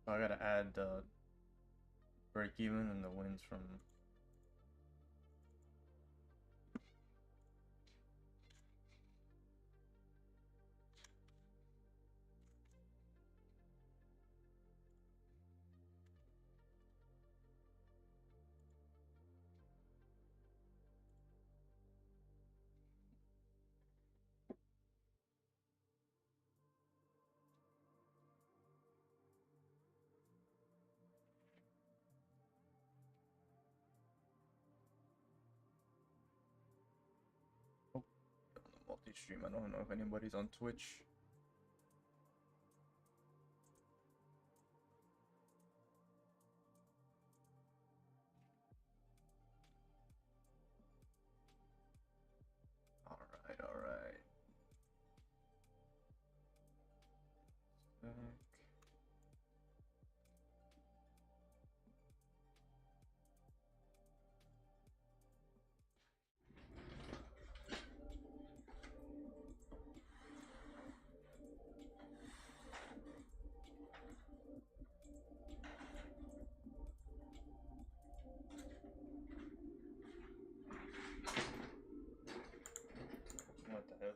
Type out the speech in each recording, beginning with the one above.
So I gotta add the break even and the wins from. Oh, multi-stream. I don't know if anybody's on Twitch. All right, all right. What the hell?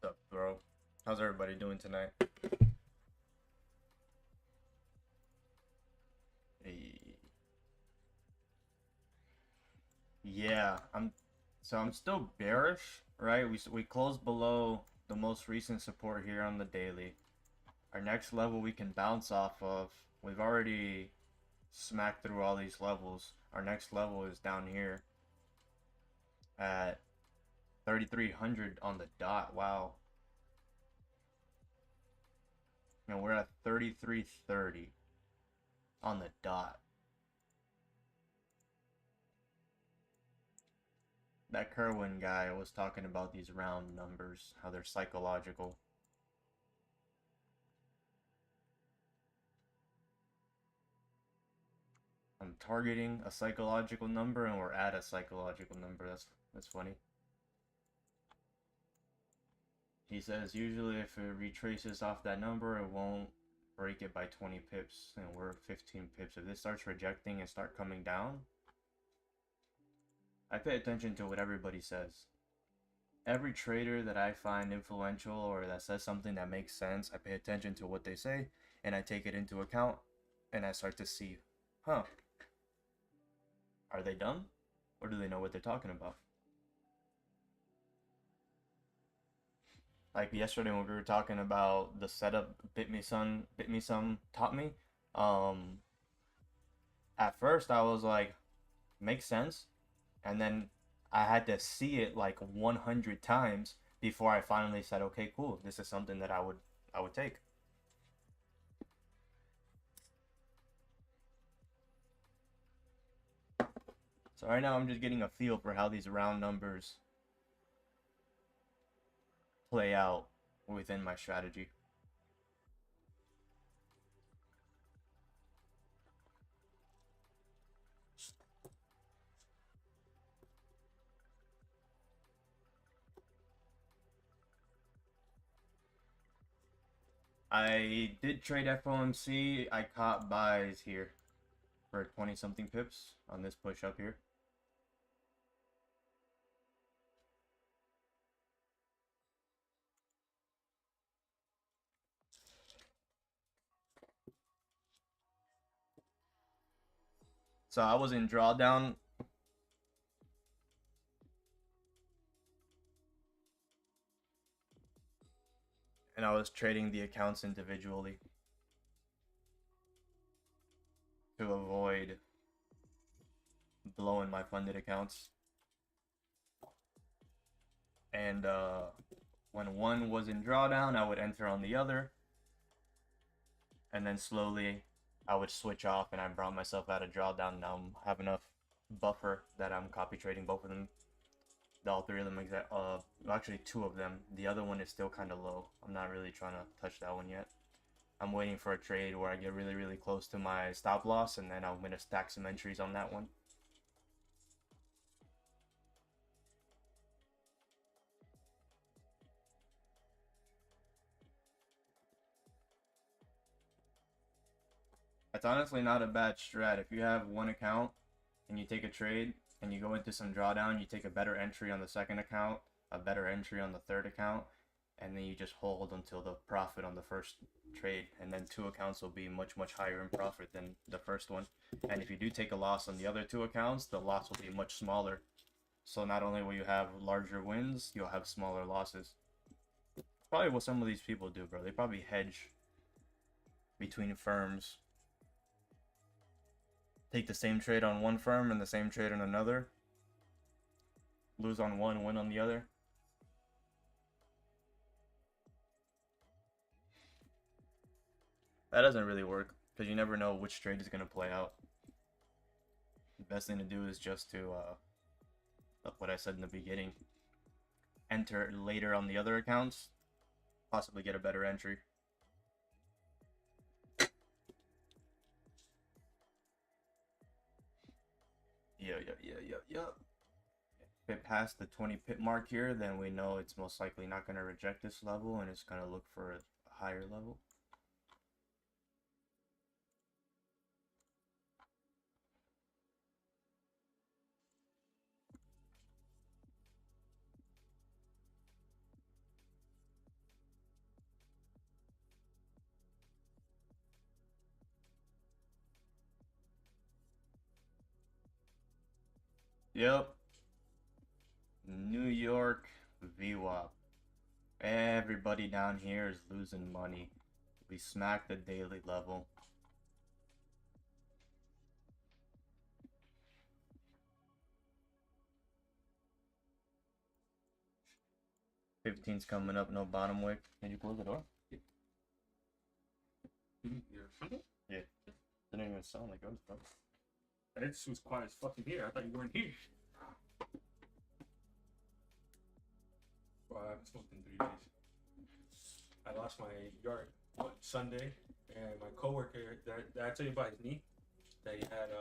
What's up, bro? How's everybody doing tonight? Hey. Yeah, I'm still bearish, right? We closed below the most recent support here on the daily. Our next level we can bounce off of. We've already smacked through all these levels. Our next level is down here at 3,300 on the dot. Wow. And we're at 3,330 on the dot. That Kerwin guy was talking about these round numbers, how they're psychological. targeting a psychological number and we're at a psychological number. That's funny. He says usually if it retraces off that number, it won't break it by 20 pips, and we're 15 pips. If this starts rejecting and start coming down, I pay attention to what everybody says. Every trader that I find influential or that says something that makes sense, I pay attention to what they say and I take it into account, and I start to see, huh, are they dumb or do they know what they're talking about? Like yesterday when we were talking about the setup bit me some taught me, at first I was like, makes sense, and then I had to see it like 100 times before I finally said, okay, cool, this is something that I would take. So right now I'm just getting a feel for how these round numbers play out within my strategy. I did trade FOMC. I caught buys here for 20 something pips on this push up here. So I was in drawdown. And I was trading the accounts individually to avoid blowing my funded accounts. And when one was in drawdown, I would enter on the other. And then slowly I would switch off, and I brought myself out of drawdown. Now I have enough buffer that I'm copy trading both of them. All three of them, actually two of them. The other one is still kind of low. I'm not really trying to touch that one yet. I'm waiting for a trade where I get really, really close to my stop loss, and then I'm going to stack some entries on that one. That's honestly not a bad strat. If you have one account and you take a trade and you go into some drawdown, you take a better entry on the second account, a better entry on the third account, and then you just hold until the profit on the first trade, and then two accounts will be much, much higher in profit than the first one. And if you do take a loss on the other two accounts, the loss will be much smaller. So not only will you have larger wins, you'll have smaller losses. Probably what some of these people do, bro. They probably hedge between firms. Take the same trade on one firm and the same trade on another. Lose on one, win on the other. That doesn't really work because you never know which trade is going to play out. The best thing to do is just to, what I said in the beginning, enter later on the other accounts, possibly get a better entry. Yeah. If it passed the 20 pip mark here, then we know it's most likely not going to reject this level and it's going to look for a higher level. Yep. New York VWAP. Everybody down here is losing money. We smacked the daily level. $15's coming up, no bottom wick. Can you close the door? Yeah. Yeah. Didn't even sound like us, bro. It just was quiet as fucking here. I thought you weren't here. Well, I haven't smoked in 3 days. I lost my yard Sunday, and my coworker, did I tell you about his knee? That he had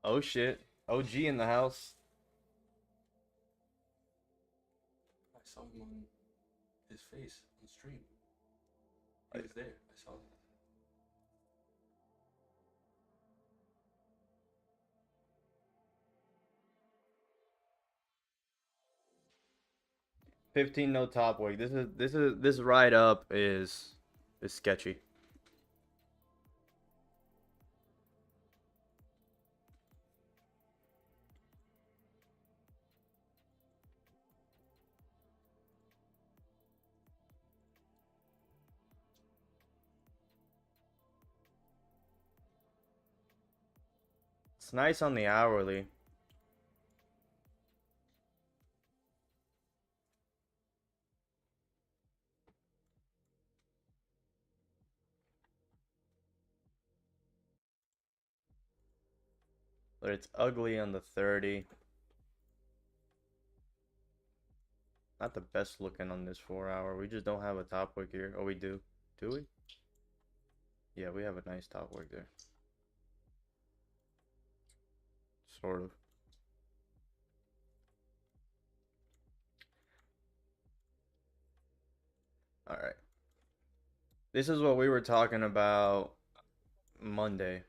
Oh shit. OG in the house. I saw him on his face on stream. He was there. I saw him. $15 no top weight. This ride up is sketchy. It's nice on the hourly. But it's ugly on the 30. Not the best looking on this 4-hour. We just don't have a top wick here. Oh, we do. Do we? Yeah, we have a nice top wick there. Sort of. All right. This is what we were talking about Monday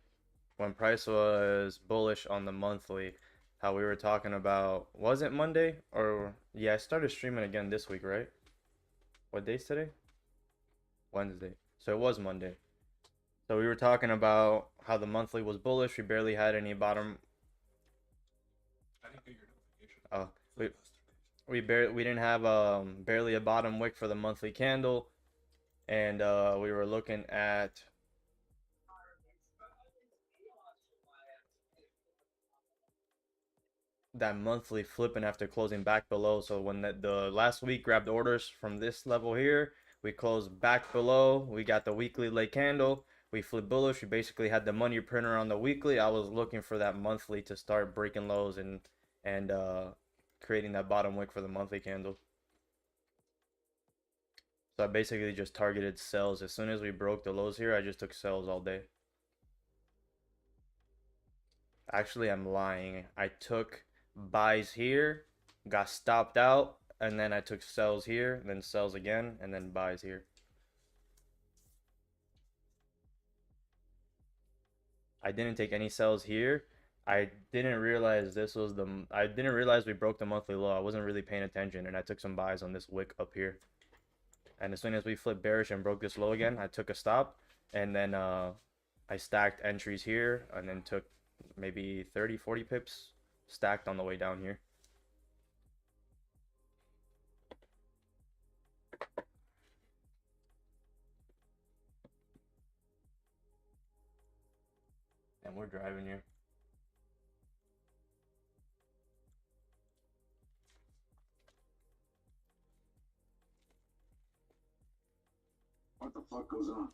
when price was bullish on the monthly. How we were talking about, was it Monday? Or, yeah, I started streaming again this week, right? What day's today? Wednesday. So it was Monday. So we were talking about how the monthly was bullish. We barely had any bottom. I didn't get your notification. Oh, For the past 3 days. we didn't have barely a bottom wick for the monthly candle, and we were looking at that monthly flipping after closing back below. So when the last week grabbed orders from this level here, we closed back below. We got the weekly late candle. We flipped bullish. We basically had the money printer on the weekly. I was looking for that monthly to start breaking lows and creating that bottom wick for the monthly candle. So I basically just targeted sells. As soon as we broke the lows here, I just took sells all day. Actually, I'm lying. I took buys here, got stopped out, and then I took sells here, then sells again, and then buys here. I didn't take any sells here. I didn't realize I didn't realize we broke the monthly low. I wasn't really paying attention, and I took some buys on this wick up here. And as soon as we flipped bearish and broke this low again, I took a stop, and then I stacked entries here, and then took maybe 30, 40 pips stacked on the way down here. And we're driving here. What the fuck goes on?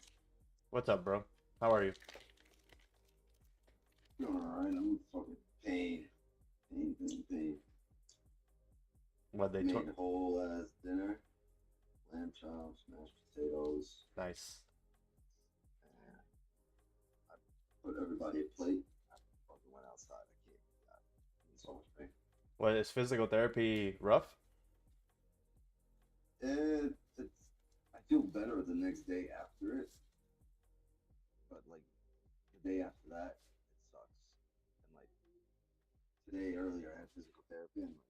What's up, bro? How are you? Doing alright, I'm fucking paid. Paid. What they Made took? whole ass dinner. Lamb chops, mashed potatoes. Nice. And I put everybody a plate. I fucking went outside. I can't. I need so much pain. What is physical therapy rough? I feel better the next day after it. But like the day after that, it sucks. And like today earlier I had physical therapy and like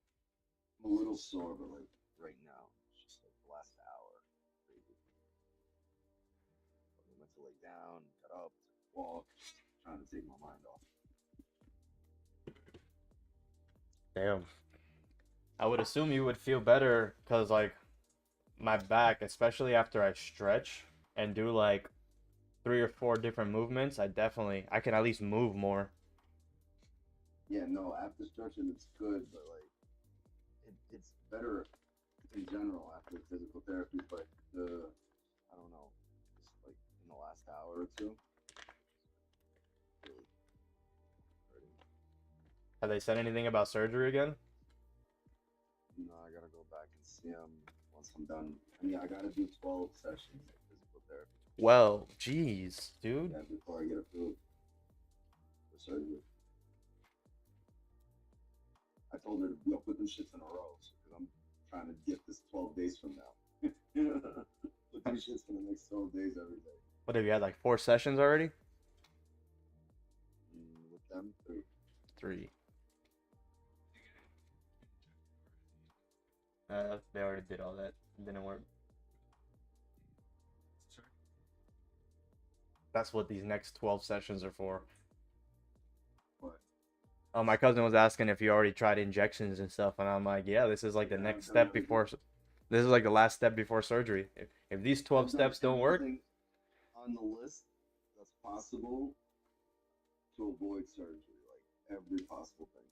I'm a little sore, but like right now, it's just like the last hour. Crazy. I went to lay down, got up, took a walk, just trying to take my mind off. Damn. I would assume you would feel better because, like, my back, especially after I stretch and do like 3 or 4 different movements, I can at least move more. Yeah, no, after stretching it's good, but like it's better in general after physical therapy, but I don't know, just like in the last hour or two, really Have they said anything about surgery again? No, I gotta go back and see him once I'm done. I mean, I gotta do 12 sessions of physical therapy. Well, jeez, dude. Yeah, before I get approved for surgery. I told her to put them shits in a row because I'm trying to get this 12 days from now. Put them shits for the next 12 days every day. What have you had, like 4 sessions already? With them, 3. 3. They already did all that. It didn't work. Sorry. That's what these next 12 sessions are for. What? Oh, my cousin was asking if you already tried injections and stuff, and I'm like, yeah, this is like the next step before. This is like the last step before surgery. If these 12 steps don't work, on the list that's possible to avoid surgery, like every possible thing.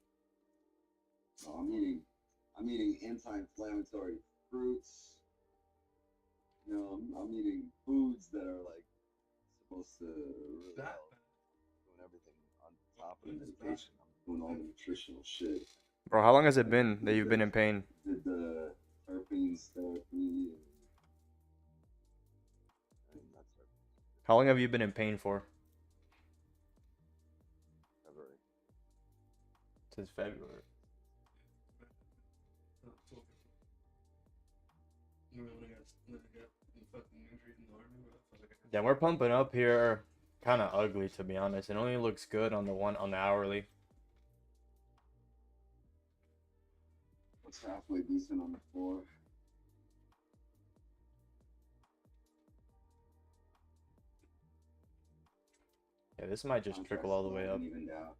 So I'm eating anti-inflammatory fruits. You know, I'm eating foods that are like supposed to really help. Doing everything on top of the medication. I'm doing all the nutritional shit. bro, how long has it been that you've been in pain? Did the terpenes therapy and that's it. How long have you been in pain for? February. Since February. Yeah, we're pumping up here. Kind of ugly, to be honest. It only looks good on the hourly. Looks halfway decent on the floor. Yeah, this might just trickle all the way up. Evened out.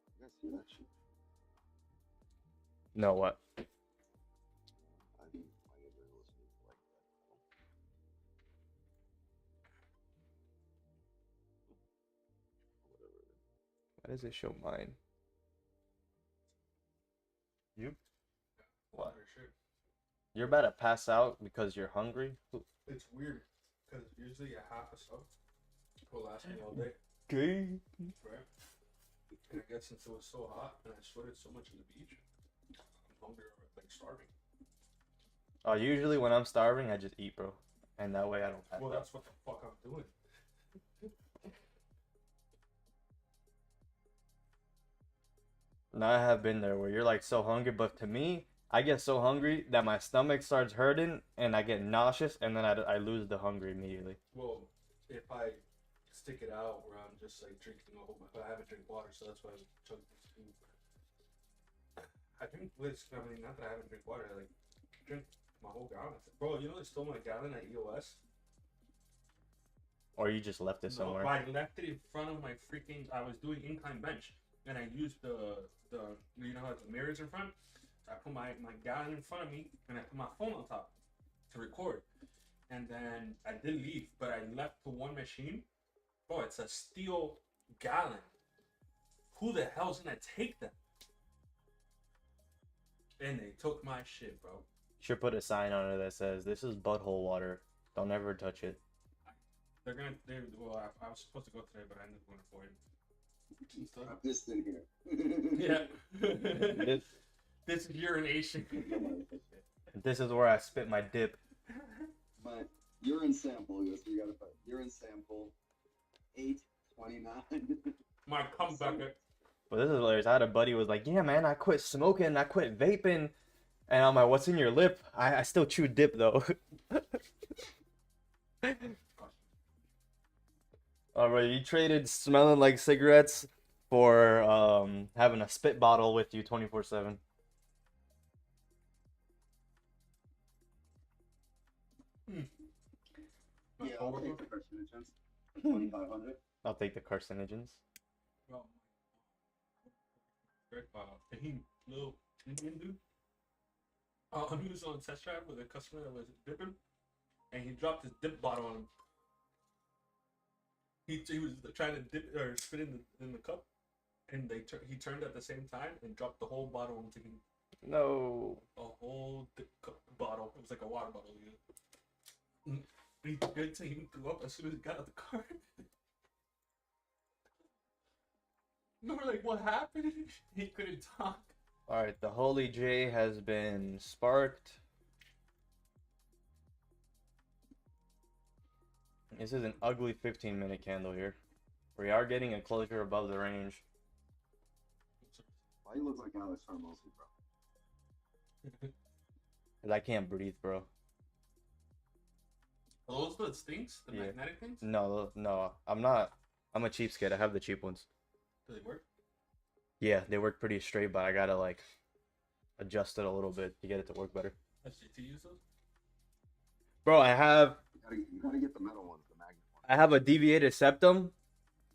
You guys see that shit? No, what? I think my neighbor listening to like that. Whatever it is. Why does it show mine? You? What? You're about to pass out because you're hungry? It's weird because usually a half a sub will last me all day, Okay. right? And I guess since it was so hot and I sweated so much on the beach, I'm hungry or like starving. Usually when I'm starving, I just eat, bro. And that way I don't pass Well, out. that's what the fuck I'm doing. Now I have been there where you're like so hungry, but to me, I get so hungry that my stomach starts hurting and I get nauseous and then I lose the hunger immediately. Well, if I stick it out where I'm just like drinking a whole bunch, I haven't drink water, so that's why I'm chugging this food. I drink whisk. I mean, not that I haven't drink water. I like drink my whole gallon. Bro, you know they stole my gallon at EOS? Or you just left it somewhere. No, I left it in front of my freaking. I was doing incline bench, and I used the you know how the mirrors in front. I put my gallon in front of me, and I put my phone on top to record. And then I did leave, but I left the one machine. Bro, it's a steel gallon. Who the hell's gonna take them? And they took my shit, bro. Should put a sign on it that says, "This is butthole water. Don't ever touch it." Well, I was supposed to go today, but I ended up going for it. I pissed in here. Yeah. This is urination. This is where I spit my dip. My urine sample, yes, we gotta put urine sample 829. My comeback. But this is hilarious. I had a buddy who was like, "Yeah, man, I quit smoking, I quit vaping," and I'm like, "What's in your lip?" I still chew dip though. Alright, you traded smelling like cigarettes for having a spit bottle with you 24/7. Yeah, I'll take the carcinogens. 2,500. I'll take the carcinogens. Well, little Indian dude. He was on test drive with a customer that was dipping, and he dropped his dip bottle on him. He was trying to dip or spit in the cup, and he turned at the same time and dropped the whole bottle onto him. No. A whole dip cup bottle. It was like a water bottle. He good to he threw up as soon as he got out of the car. We were like, what happened? He couldn't talk. Alright, the Holy J has been sparked. This is an ugly 15-minute candle here. We are getting a closure above the range. Why you look like Alex Hermosi, bro? Cause I can't breathe, bro. Are those the things? The Yeah. magnetic things? No, I'm not. I'm a cheapskate. I have the cheap ones. Do they work? Yeah, they work pretty straight, but I gotta like adjust it a little bit to get it to work better. Has JT used those? Bro, I have You gotta get the metal ones, the magnet ones. I have a deviated septum,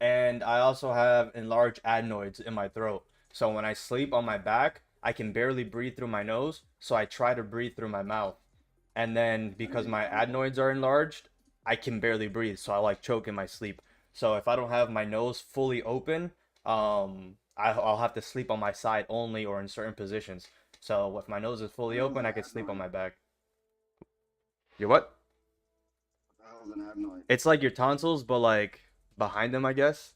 and I also have enlarged adenoids in my throat. So when I sleep on my back, I can barely breathe through my nose, so I try to breathe through my mouth. And then because my adenoids are enlarged, I can barely breathe, so I like choke in my sleep. So if I don't have my nose fully open, I'll have to sleep on my side only or in certain positions. So if my nose is fully open, I can sleep on my back. Your what? What the hell is an adenoid? It's like your tonsils, but like behind them, I guess.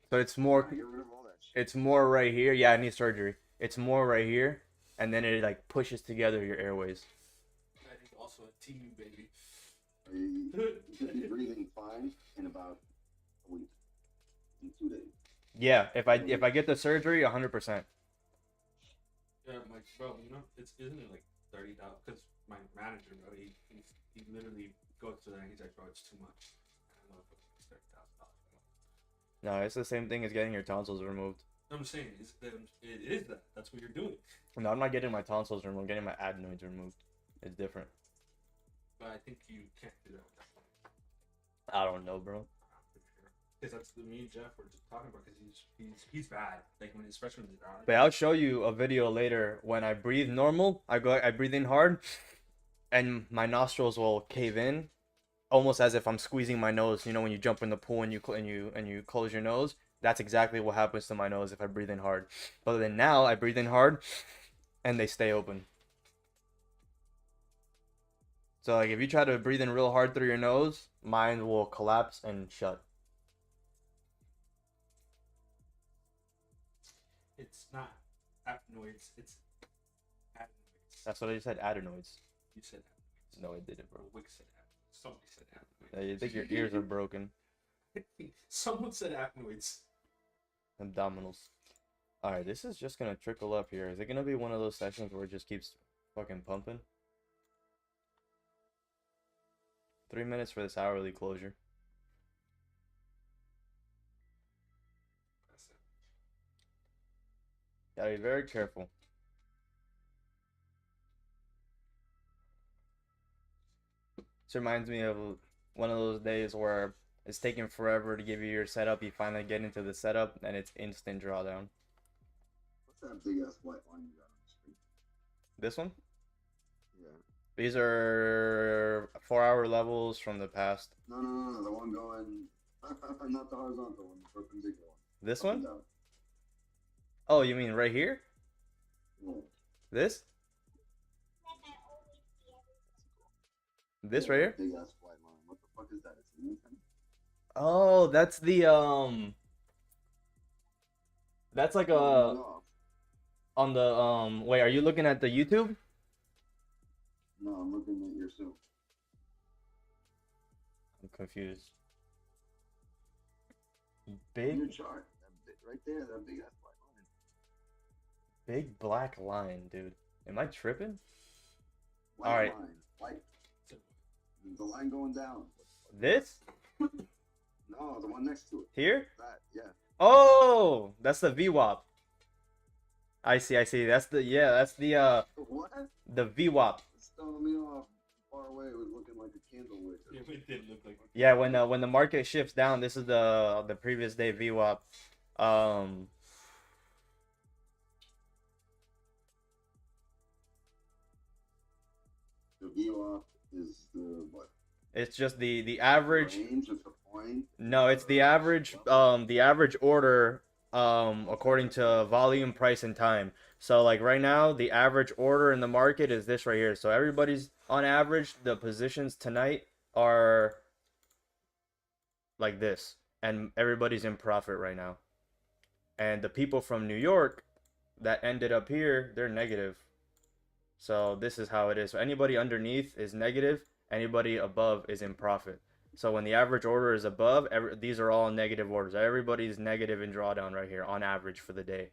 So it's more, Get rid of all that shit. it's more right here. Yeah, I need surgery. It's more right here, and then it like pushes together your airways. I think also a team baby. You should be breathing fine in about a week, in 2 days. Yeah, if I get the surgery, 100%. Yeah, like, bro, you know, isn't it like $30? Because my manager, bro, he literally goes to that and he's like, bro, it's too much. And I'm like, it's $30,000. No, it's the same thing as getting your tonsils removed. I'm saying it is that. That's what you're doing. No, I'm not getting my tonsils removed. I'm getting my adenoids removed. It's different. But I think you can't do that with that one. I don't know, bro. Because that's me and Jeff were just talking about. Because he's bad. Like when especially when he's down. But I'll show you a video later when I breathe normal. I breathe in hard, and my nostrils will cave in, almost as if I'm squeezing my nose. You know when you jump in the pool and you close your nose. That's exactly what happens to my nose if I breathe in hard. But then now I breathe in hard, and they stay open. So like if you try to breathe in real hard through your nose, mine will collapse and shut. It's not adenoids. It's adenoids. That's what I said, adenoids. You said adenoids. No, I didn't, bro. Wick said adenoids. Somebody said adenoids. Yeah, you think your ears are broken. Someone said adenoids. Abdominals. Alright, this is just gonna trickle up here. Is it gonna be one of those sessions where it just keeps fucking pumping? 3 minutes for this hourly closure. That's it. Gotta be very careful. This reminds me of one of those days where it's taking forever to give you your setup. You finally get into the setup and it's instant drawdown. What's that big ass white line you got on the screen? This one? Yeah. These are 4-hour levels from the past. No, the one going, not the horizontal one, the perpendicular one. This Up and one? down. Oh, you mean right here? Yeah. This? This right here? Big ass white line. What the fuck is that? It's an antenna? Oh, that's the that's like a No, on the wait, are you looking at the YouTube? no, I'm looking at your suit. I'm confused. In Big your chart. Right there, that big ass white line. big black line, dude. Am I tripping? White All right. line. White. The line going down. This? No, the one next to it. Here? That, yeah. Oh, that's the VWAP. I see. That's the What? the VWAP. It's throwing me off. Far away, it was looking like a candle wick. Yeah, it did look like. Yeah, when the market shifts down, this is the previous day VWAP. The VWAP is the what? It's just the average. Range of the point. No, it's the average order according to volume, price, and time. So like right now, the average order in the market is this right here. So everybody's on average, the positions tonight are like this, and everybody's in profit right now. And the people from New York that ended up here, they're negative. So this is how it is. So anybody underneath is negative, anybody above is in profit. So when the average order is above, these are all negative orders. Everybody's negative in drawdown right here on average for the day.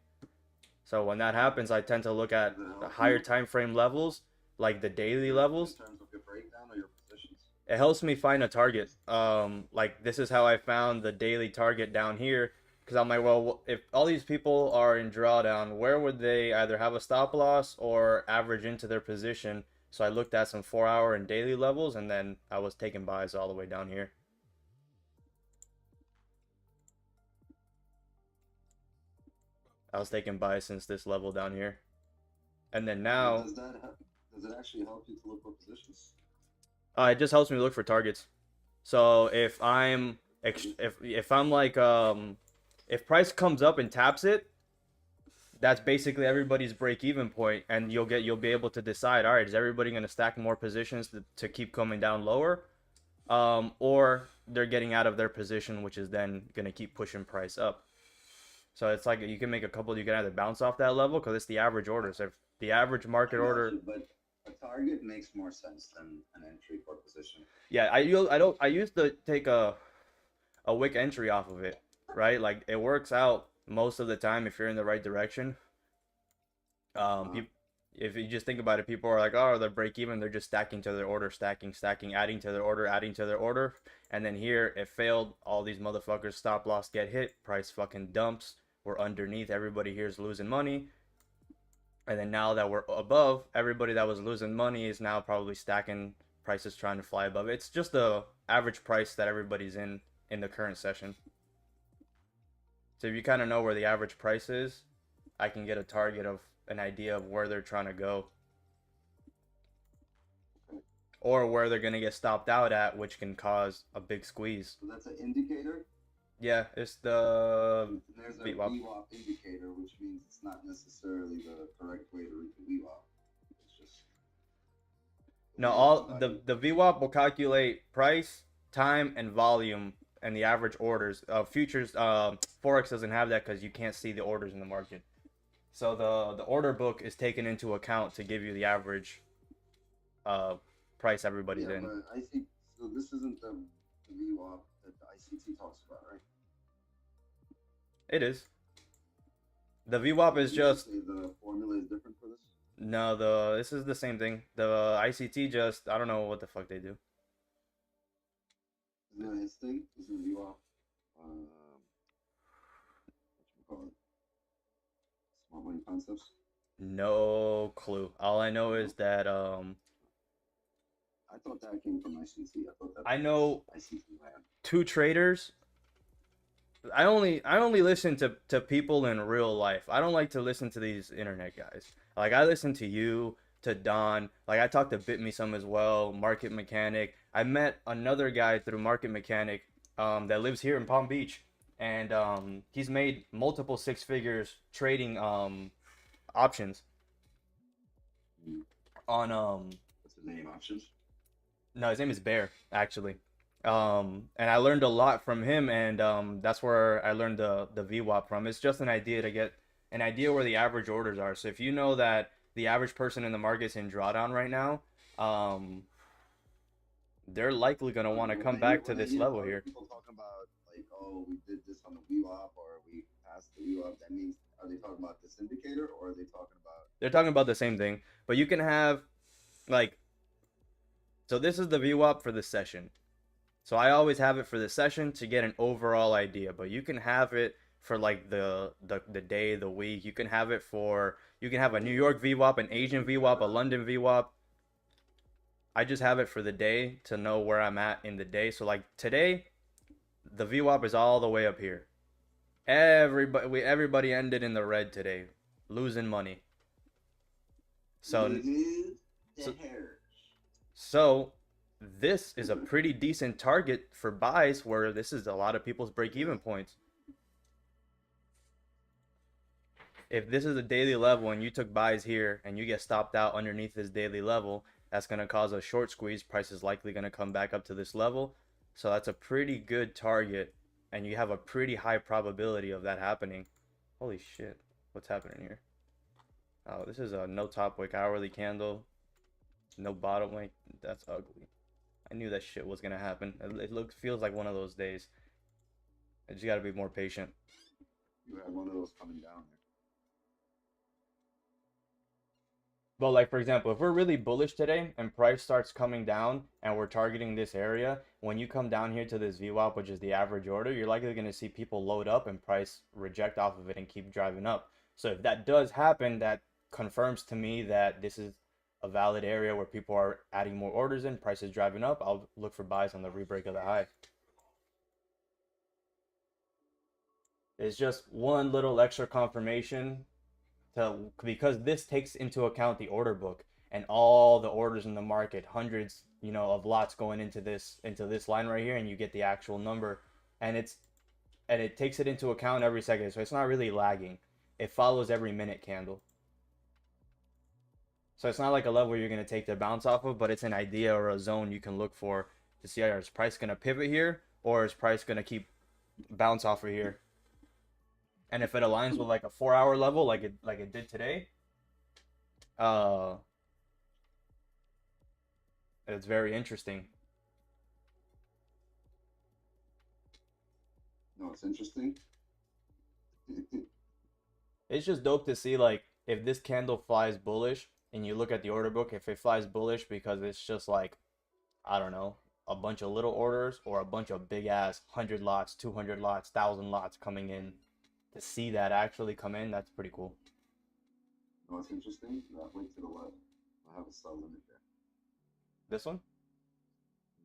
So when that happens, I tend to look at the higher time frame levels, like the daily levels. In terms of your breakdown or your positions? It helps me find a target. Like this is how I found the daily target down here. Because I'm like, well, if all these people are in drawdown, where would they either have a stop loss or average into their position? So I looked at some 4-hour and daily levels, and then I was taking buys all the way down here. I was taking buys since this level down here. And then now... Does it actually help you to look for positions? It just helps me look for targets. So if I'm... If I'm like... if price comes up and taps it, that's basically everybody's break-even point, and you'll be able to decide, all right, is everybody going to stack more positions to keep coming down lower, or they're getting out of their position, which is then going to keep pushing price up. So it's like you can make a couple. You can either bounce off that level because it's the average order. So if the average market order, but a target makes more sense than an entry for position. yeah, I used to take a wick entry off of it. Right, like it works out most of the time if you're in the right direction. If you just think about it, people are like, oh, they're break even, they're just stacking to their order, stacking, adding to their order, and then here it failed. All these motherfuckers stop loss get hit, price fucking dumps. We're underneath, everybody here is losing money, and then now that we're above, everybody that was losing money is now probably stacking, prices trying to fly above. It's just the average price that everybody's in the current session. So if you kind of know where the average price is, I can get a target of an idea of where they're trying to go. Or where they're going to get stopped out at, which can cause a big squeeze. So that's an indicator? Yeah, it's the There's a VWAP. VWAP indicator, which means it's not necessarily the correct way to read the VWAP. It's just... No, the VWAP will calculate price, time, and volume and the average orders. Futures, Forex doesn't have that because you can't see the orders in the market. So the order book is taken into account to give you the average price everybody's in. But I think so. This isn't the VWAP that the ICT talks about, right? It is. The VWAP is just... The formula is different for this? No, this is the same thing. The ICT just... I don't know what the fuck they do. Isn't that his thing? Isn't it VWAP? What you call it? Smart money concepts? No clue. All I know is that I thought that came from ICT. I know ICT land. 2 traders. I only listen to people in real life. I don't like to listen to these internet guys. Like I listen to you, to Don. Like I talked to BitMe some as well, Market Mechanic. I met another guy through Market Mechanic that lives here in Palm Beach, and he's made multiple 6 figures trading options on What's his name? Options? No, his name is Bear, actually. And I learned a lot from him, and that's where I learned the VWAP from. It's just an idea to get an idea where the average orders are. So if you know that the average person in the market's in drawdown right now, they're likely going to want to come back to this level here. People talking about like, oh, we did this on the VWAP or we passed the VWAP. That means, are they talking about this indicator or are they talking about? They're talking about the same thing, but you can have like, so this is the VWAP for the session. So I always have it for the session to get an overall idea, but you can have it for like the day, the week. You can have it for, you can have a New York VWAP, an Asian VWAP, a London VWAP. I just have it for the day to know where I'm at in the day. So like today, the VWAP is all the way up here. Everybody ended in the red today, losing money. So this is a pretty decent target for buys where this is a lot of people's break-even points. if this is a daily level and you took buys here and you get stopped out underneath this daily level, that's going to cause a short squeeze. Price is likely going to come back up to this level. So that's a pretty good target, and you have a pretty high probability of that happening. Holy shit, what's happening here? Oh, this is a no top wick hourly candle, no bottom wick. That's ugly. I knew that shit was going to happen. It feels like one of those days. I just got to be more patient. You had one of those coming down there. But like, for example, if we're really bullish today and price starts coming down and we're targeting this area, when you come down here to this VWAP, which is the average order, you're likely going to see people load up and price reject off of it and keep driving up. So if that does happen, that confirms to me that this is a valid area where people are adding more orders in, price is driving up. I'll look for buys on the rebreak of the high. It's just one little extra confirmation because this takes into account the order book and all the orders in the market, hundreds, of lots going into this line right here, and you get the actual number, and it takes it into account every second, so it's not really lagging. It follows every minute candle. So it's not like a level you're going to take the bounce off of, but it's an idea or a zone you can look for to see, is price going to pivot here, or is price going to keep bounce off of here? And if it aligns with like a 4-hour level, like it did today, it's very interesting. No, it's interesting. It's just dope to see, like, if this candle flies bullish and you look at the order book, if it flies bullish because it's just like, I don't know, a bunch of little orders or a bunch of big ass 100 lots, 200 lots, 1,000 lots coming in. To see that actually come in, that's pretty cool. No, it's interesting. That wick to the left. I have a sell limit there. This one?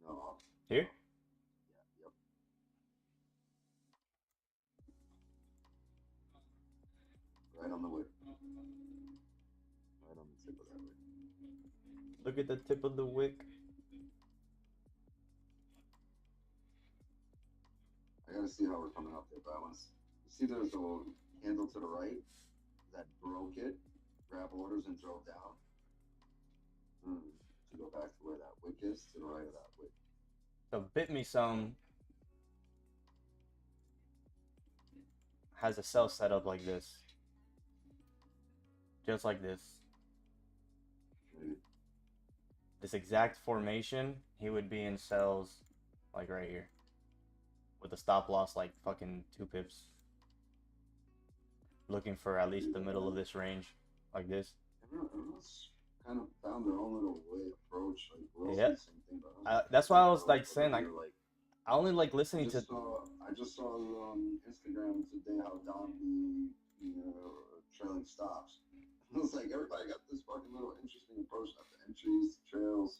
No. Here? Yeah, yep. Right on the wick. Right on the tip of that wick. Look at the tip of the wick. I gotta see how we're coming up there, but I want to see there's a candle to the right that broke it, grab orders and drove down. To go back to where that wick is, to the right of that wick. So bit me some has a sell set up like this. Just like this. This exact formation, he would be in sells like right here. With a stop loss like fucking 2 pips. Looking for at least the middle of this range, like this. Everyone's kind of found their own little way approach. Like, we're all Yeah. the same thing, but That's why I was like saying, like, like I only like listening to. I just saw on Instagram today how Don the trailing stops. It was like everybody got this fucking little interesting approach, not the entries, trails.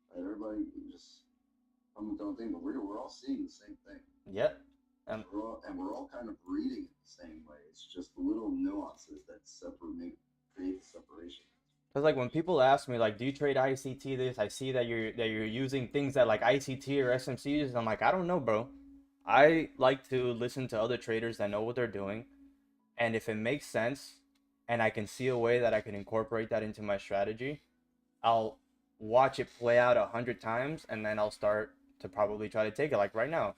Like, everybody just come with their own thing, but we're all seeing the same thing. Yep. We're all kind of reading it the same way. It's just the little nuances that create the separation. Because like when people ask me like, do you trade ICT this? I see that you're using things that like ICT or SMCs. And I'm like, I don't know, bro. I like to listen to other traders that know what they're doing, and if it makes sense, and I can see a way that I can incorporate that into my strategy, I'll watch it play out 100 times, and then I'll start to probably try to take it. Like right now.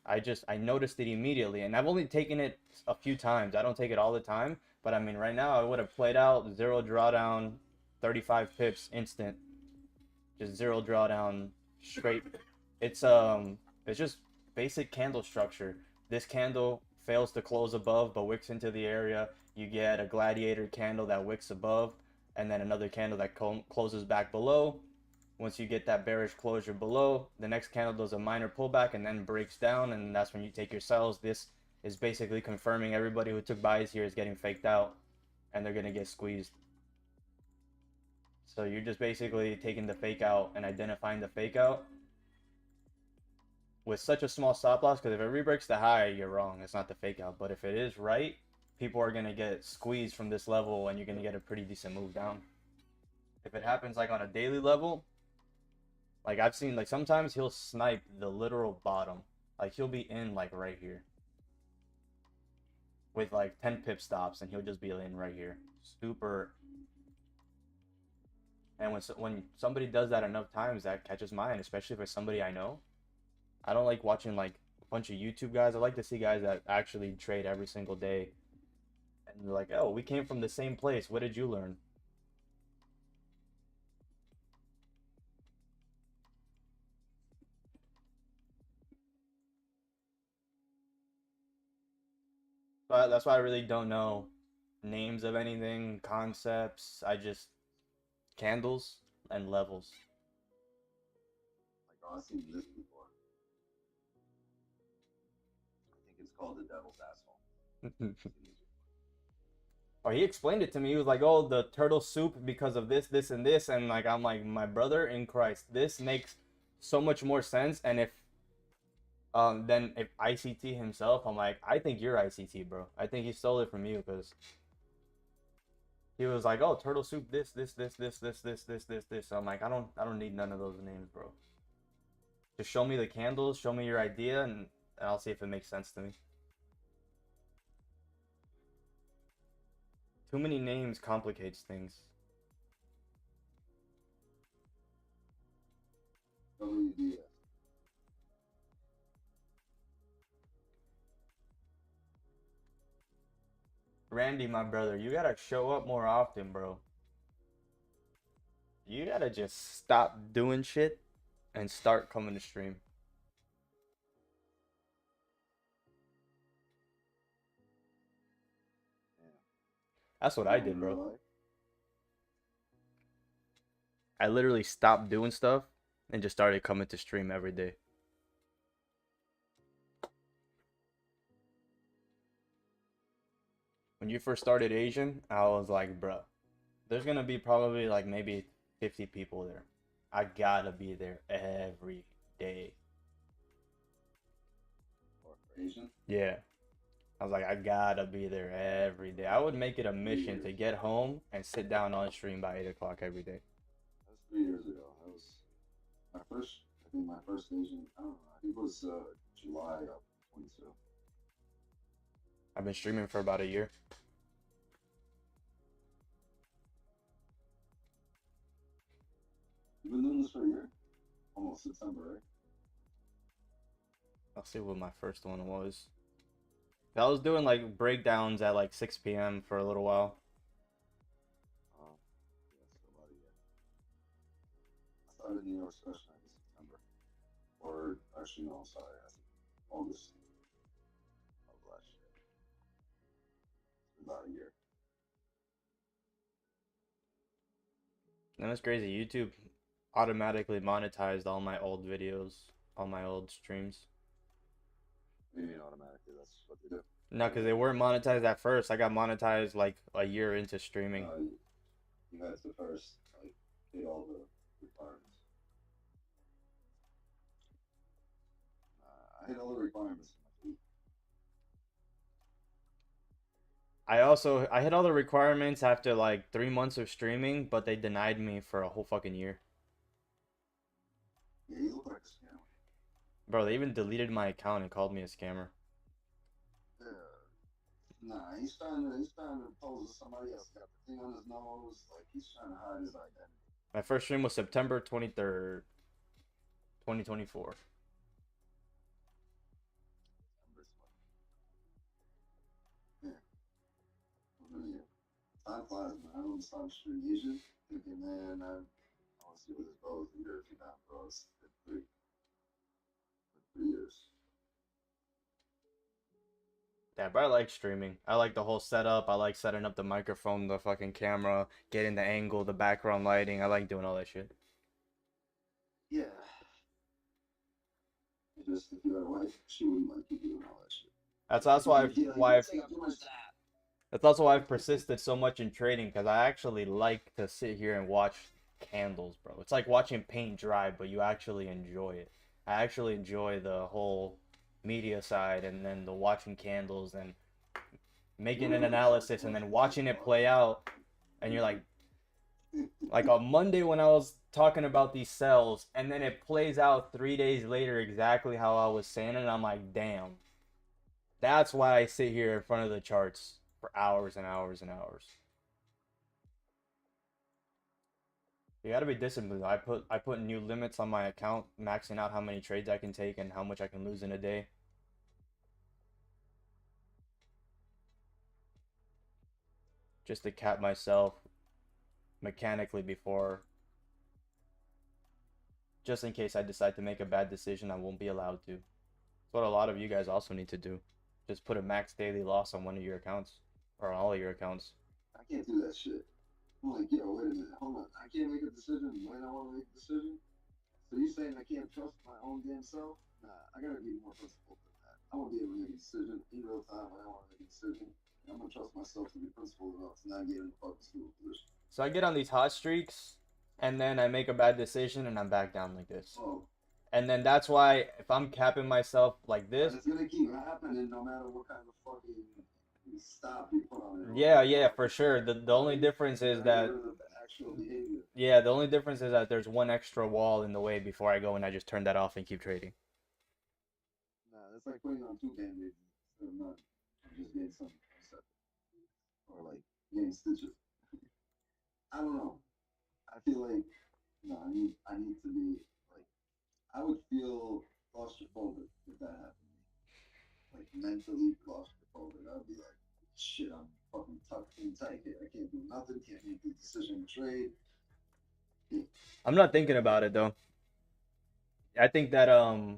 I noticed it immediately, and I've only taken it a few times. I don't take it all the time, but I mean, right now I would have played out 0 drawdown, 35 pips instant, just 0 drawdown straight. It's just basic candle structure. This candle fails to close above, but wicks into the area. You get a gladiator candle that wicks above, and then another candle that closes back below. Once you get that bearish closure below, the next candle does a minor pullback and then breaks down, and that's when you take your sells. This is basically confirming everybody who took buys here is getting faked out, and they're going to get squeezed. So you're just basically taking the fake out and identifying the fake out with such a small stop loss, because if it re-breaks the high, you're wrong. It's not the fake out. But if it is right, people are going to get squeezed from this level, and you're going to get a pretty decent move down. If it happens like on a daily level, like I've seen, like sometimes he'll snipe the literal bottom. Like he'll be in like right here. with like 10 pip stops, and he'll just be in right here. Super. And when somebody does that enough times, that catches my eye, especially if it's somebody I know. I don't like watching like a bunch of YouTube guys. I like to see guys that actually trade every single day. And you're like, oh, we came from the same place. What did you learn? But that's why I really don't know names of anything, concepts. I just candles and levels. Like, oh, I've seen this before. I think it's called the devil's asshole. Oh, he explained it to me. He was like, "Oh, the turtle soup because of this, this, and this," and like I'm like, my brother in Christ, this makes so much more sense. And if then if ICT himself, I'm like, I think you're ICT, bro. I think he stole it from you because he was like, "Oh, turtle soup, this." So I'm like, I don't need none of those names, bro. Just show me the candles, show me your idea, and I'll see if it makes sense to me. Too many names complicates things. WDS. Randy, my brother, you gotta show up more often, bro. You gotta just stop doing shit and start coming to stream. That's what I did, bro. I literally stopped doing stuff and just started coming to stream every day. When you first started Asian, I was like, bro, there's gonna be probably like maybe 50 people there. I gotta be there every day. Or Asian? Yeah. I was like, I gotta be there every day. I would make it a mission to get home and sit down on stream by 8 o'clock every day. That was 3 years ago. That was my first, I think my first Asian, I don't know, I think it was July of 22. I've been streaming for about a year. You've been doing this for a year? Almost September, right? I'll see what my first one was. I was doing like breakdowns at like 6 p.m. for a little while. Oh, yeah, so about a year. I started New York session in September. Or, actually, no, sorry, I think August of last year. It's about a year. And that's crazy. YouTube automatically monetized all my old videos, all my old streams. Maybe automatically, that's what they do. No, because they weren't monetized at first. I got monetized like a year into streaming. You had to first, like, hit all the requirements. I hit all the requirements. I hit all the requirements after like 3 months of streaming, but they denied me for a whole fucking year. Yeah, you look like a scammer. Bro, they even deleted my account and called me a scammer. Yeah. Nah, he's trying to pose as somebody else. Got the thing on his nose, like he's trying to hide his identity. My first stream was September 23rd, 2024. Yeah. Yeah. Time flies, man. I don't start streaming Asian, thinking, man, I want to see what this goes. A year, 2 now, bro. It's 3 years. Yeah, but I like streaming. I like the whole setup. I like setting up the microphone, the fucking camera, getting the angle, the background lighting. I like doing all that shit. Yeah. Just if you had a wife, she wouldn't like you doing all that shit. That's also why I've persisted so much in trading, because I actually like to sit here and watch candles, bro. It's like watching paint dry, but you actually enjoy it. I actually enjoy the whole media side, and then the watching candles and making an analysis and then watching it play out. And you're like on Monday when I was talking about these sells, and then it plays out 3 days later exactly how I was saying it, and I'm like, damn. That's why I sit here in front of the charts for hours and hours and hours. You gotta be disciplined. I put new limits on my account, maxing out how many trades I can take and how much I can lose in a day. Just to cap myself mechanically before, just in case I decide to make a bad decision, I won't be allowed to. That's what a lot of you guys also need to do. Just put a max daily loss on one of your accounts or on all of your accounts. I can't do that shit. I'm like, yo, wait a minute, hold on. I can't make a decision when I want to make a decision. So you saying I can't trust my own damn self? Nah, I gotta be more principled than that. I want to be able to make a decision in real time when I want to make a decision. And I'm gonna trust myself to be principled enough to not get in a fucking stupid position. So I get on these hot streaks, and then I make a bad decision, and I'm back down like this. Oh, And then that's why if I'm capping myself like this, and it's gonna keep happening no matter what kind of fucking stop you put on it. yeah, for sure. The only difference is that The actual behavior. yeah, the only difference is that there's one extra wall in the way before I go and I just turn that off and keep trading. Nah, that's like putting on two band-aids instead of none. I'm just getting some or like getting stitches. I don't know. I feel like no, I need to be like I would feel claustrophobic if that happened to me. Like mentally claustrophobic. I'd be like, shit, I'm fucking tucked in tight here. I can't do nothing, can't make the decision to trade. I'm not thinking about it though. I think that yeah,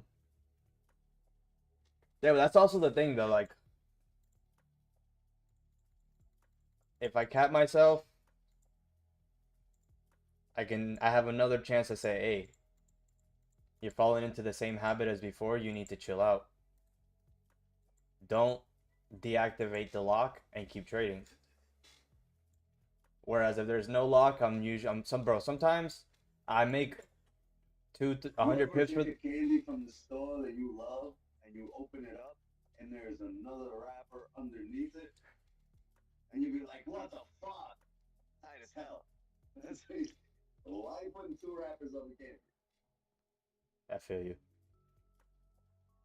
but that's also the thing though, like if I cap myself, I have another chance to say, hey, you're falling into the same habit as before, you need to chill out. Don't deactivate the lock and keep trading. Whereas if there's no lock, sometimes I make 100 pips for the candy from the store that you love and you open it up and there's another wrapper underneath it and you be like, what the fuck? Tight as hell. Why are you putting two wrappers on the candy? I feel you.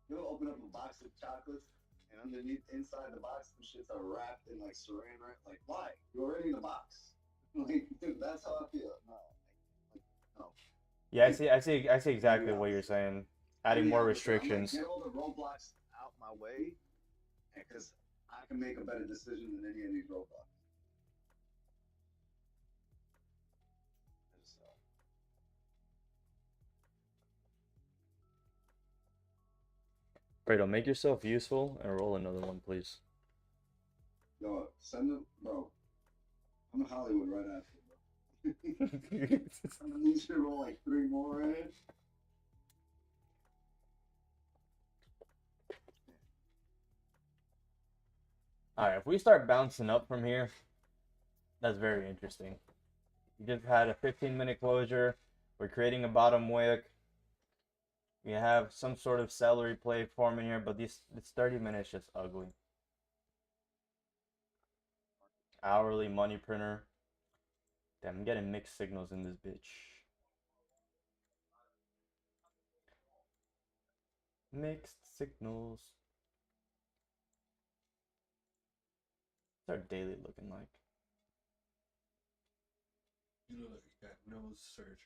You'll open up a box of chocolates and underneath inside the box some shits are wrapped in like saran wrap. Like why? You're already in the box. Like that's how I feel. No. Yeah, I see exactly what you're saying. Adding more restrictions. Get all the roadblocks out my way, because I can make a better decision than any of these roadblocks. Fredo, make yourself useful and roll another one, please. Yo, send them, bro. I'm in Hollywood right after, bro. I'm gonna need you to roll like 3 more in it. Alright, if we start bouncing up from here, that's very interesting. You just had a 15-minute closure. We're creating a bottom wick. We have some sort of celery play forming here, but this 30 minutes just ugly. Hourly money printer. Damn, I'm getting mixed signals in this bitch. Mixed signals. What's our daily looking like? You look like you got nose surgery.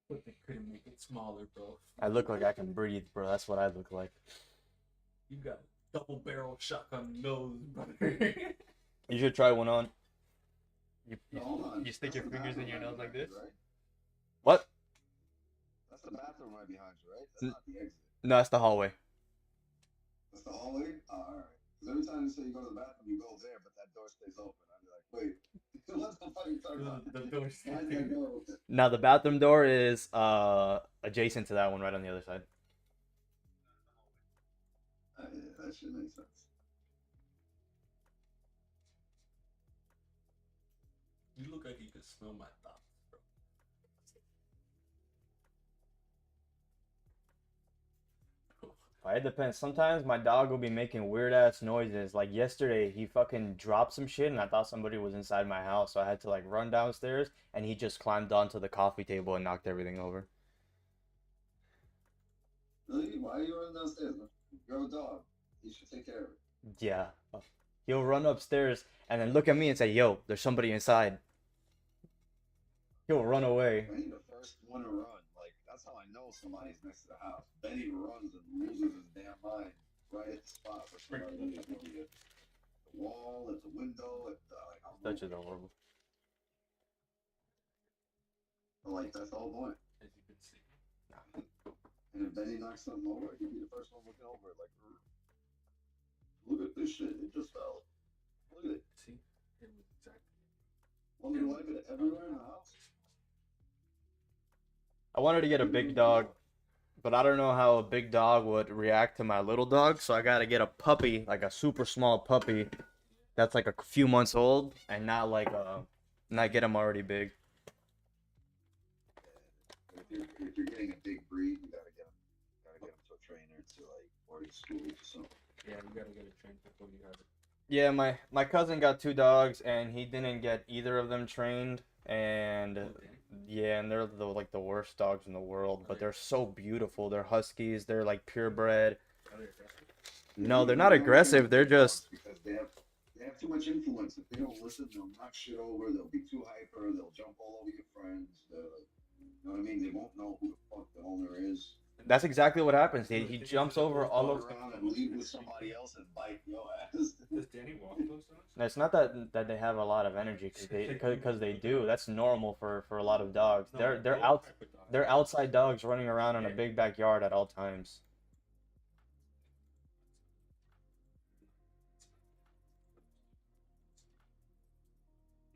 But they couldn't make it smaller, bro. I look like I can breathe, bro. That's what I look like. You got a double barrel shotgun nose, brother. You should try one on. You stick your fingers in your nose like this? Right? What? That's the bathroom right behind you, right? That's not the exit. No, that's the hallway. That's the hallway? Alright. Because every time you say you go to the bathroom, you go there, but that door stays open. I'd be like, wait, what the fuck are you talking about? The door Why is that door open? Now the bathroom door is adjacent to that one right on the other side. Yeah, that shit makes sense. You look like you could smell my thoughts, bro. It depends. Sometimes my dog will be making weird ass noises. Like yesterday, he fucking dropped some shit and I thought somebody was inside my house. So I had to like run downstairs and he just climbed onto the coffee table and knocked everything over. Really? Why are you running downstairs? You have a dog. He should take care of it. Yeah. He'll run upstairs and then look at me and say, "Yo, there's somebody inside." He'll run away. Benny the first one to run. Like that's how I know somebody's next to the house. Benny runs and loses his damn mind right at the spot where somebody is. At the wall, at the window, at the like. That's just horrible. Like that's the whole point. As you can see. And if Benny knocks something over, he'd be the first one looking over it. Like, look at this shit. It just fell. Look at it. See? It was exactly. Want me to wipe it everywhere in the house? I wanted to get a big dog, but I don't know how a big dog would react to my little dog, so I gotta get a puppy, like a super small puppy that's like a few months old, and not like not get him already big. If you're getting a big breed, you gotta get him to a trainer to like boarding school or something. Yeah, you gotta get it trained before you have it. Yeah, my cousin got 2 dogs, and he didn't get either of them trained, and yeah, and they're like the worst dogs in the world, but they're so beautiful. They're huskies. They're like purebred. Are they aggressive? No, they're not aggressive. They're just because they have too much influence. If they don't listen, they'll knock shit over. They'll be too hyper. They'll jump all over your friends. They're like, you know what I mean? They won't know who the fuck the owner is. that's exactly what happens. He jumps over all Fuck of. around and leave with somebody else and bite your ass. Does Danny walk those dogs? It's not that they have a lot of energy because they do. That's normal for a lot of dogs. No, They're those out. type of dogs. They're outside dogs running around in a big backyard at all times.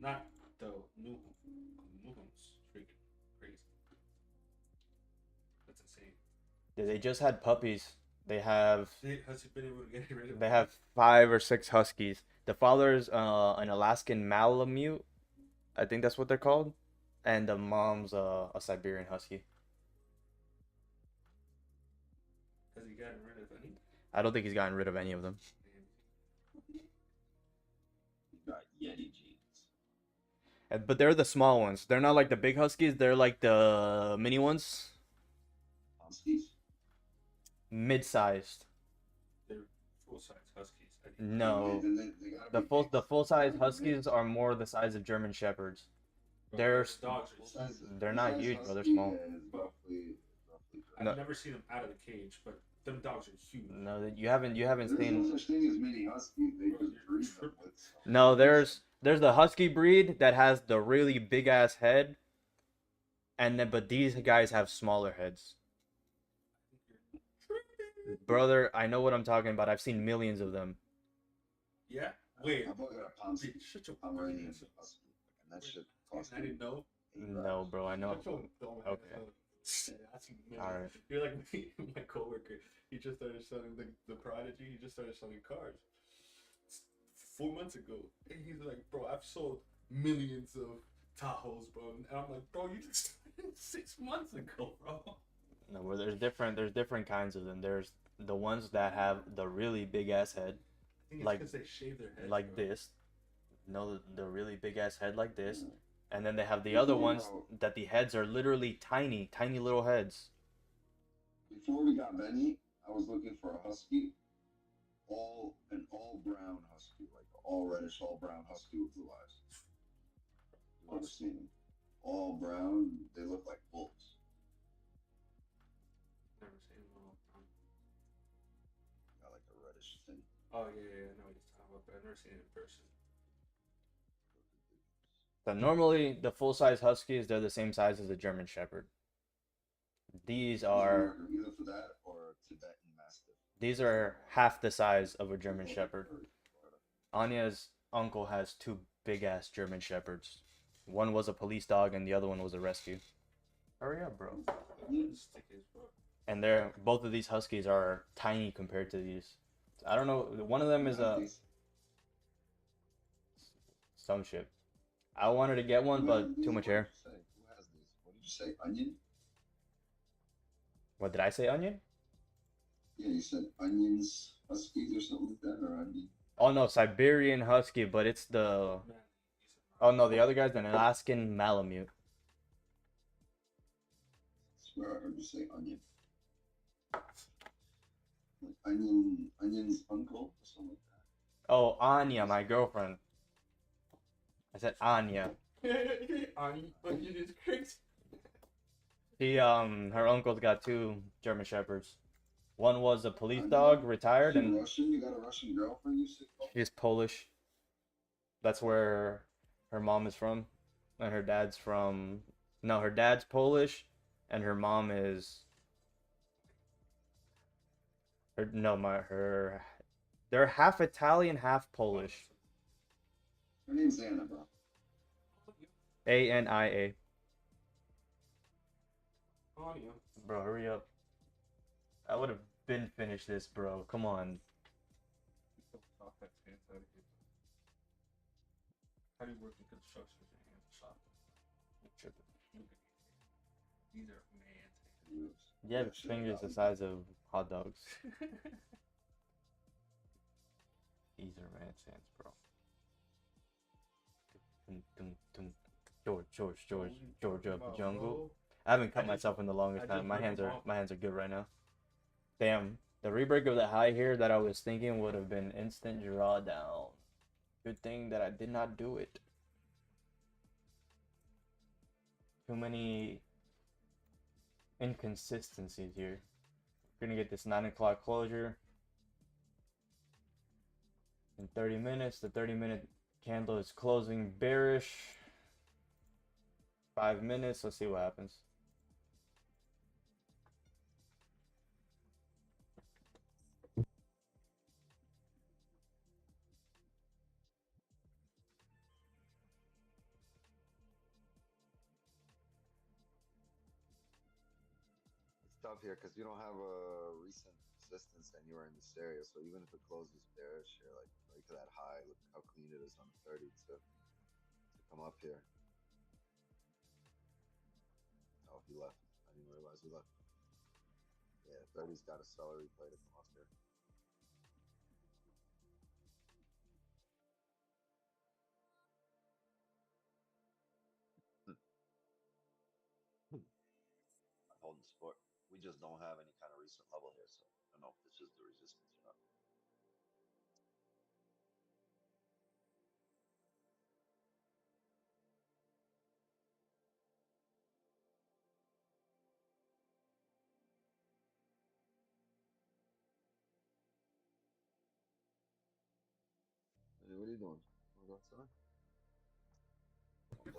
Not the new ones. Freaking crazy. That's insane. They just had puppies. Has he been able to get rid of They have 5 or 6 huskies. The father's an Alaskan Malamute, I think that's what they're called, and the mom's a Siberian Husky. Has he gotten rid of any? I don't think he's gotten rid of any of them. You got Yeti genes. But they're the small ones. They're not like the big huskies. They're like the mini ones, Huskies. mid-sized. They're full-size huskies. No, They gotta the full-size huskies are more the size of German shepherds. They're dogs are they're not huge, bro. They're small. Roughly I've No. never seen them out of the cage, but them dogs are huge. No, you haven't There's seen. no such thing as mini huskies. They just breed them with. No, there's the husky breed that has the really big ass head, and then but these guys have smaller heads. Brother, I know what I'm talking about. I've seen millions of them. Yeah? Wait. I bought a Pomsky. Shut your Pomeranian fucking ass up. husky, and that shit cost I didn't know. No, bro, I know. Shut your dumb ass Okay. up. That's Alright. You're like my coworker. He just started selling the Prodigy. He just started selling cars 4 months ago. And he's like, bro, I've sold millions of Tahoes, bro. And I'm like, bro, you just started 6 months ago, bro. No, bro, there's different kinds of them. There's the ones that have the really big ass head, I think it's Like- because they shave their heads. like bro. this. No, the really big ass head like this. And then they have the other ones that the heads are literally tiny, tiny little heads. Before we got Benny, I was looking for a husky, an all brown husky, like all reddish, all brown husky with blue eyes. You've never seen them. All brown, they look like bulls. Never seen them all. Got like a reddish thing. Oh, yeah, I know what you're talking about, but I've never seen it in person. So normally the full size huskies, they're the same size as a German Shepherd. These are Either for that or Tibetan Mastiff. these are half the size of a German Shepherd. Anya's uncle has 2 big ass German Shepherds. One was a police dog and the other one was a rescue. Hurry up, bro. Stick his bro. And both of these huskies are tiny compared to these. I don't know. One of them is some shit. I wanted to get one, but too much hair. Who has these? What did you say? Onion? What did I say? Onion? Yeah, you said onions, huskies, or something like that, or onion. Oh no, Siberian Husky, but it's the. Man, Oh no, the other guy's an Alaskan Malamute. I swear I heard you say onion. Like Onion's uncle or something like that. Oh, Anya, my girlfriend. I said Anya. Onion is crazy. Her uncle's got two German Shepherds. One was a police Anya? dog, retired, She and Russian? You got a Russian girlfriend, you said? she's Polish. That's where her mom is from, and her dad's from. No, her dad's Polish, and her mom is. Her no, my her. They're half Italian, half Polish. Her name's Anna, bro. Ania. Onion. Bro, hurry up. I would have been finished this, bro. Come on. How do you work in construction with your hands shop? These are man's You have fingers the size of hot dogs. These are man's hands, bro. George of the jungle. I haven't cut myself in the longest time. My hands are good right now. Damn, the rebreak of the high here that I was thinking would have been instant drawdown. Good thing that I did not do it. Too many inconsistencies here. We're gonna get this 9 o'clock closure in 30 minutes. The 30-minute candle is closing bearish. 5 minutes. Let's see what happens. It's tough here because you don't have a recent resistance anywhere in this area. So even if it closes bearish, you're like right to that high. Look how clean it is on the 30 to come up here. Oh, he left. I didn't realize he left. Yeah, 30's got a celery play to come up here. I'm holding support. We just don't have any kind of recent level here, so I don't know if this is the resistance or not. Hey, what are you doing? Wanna go outside? Okay.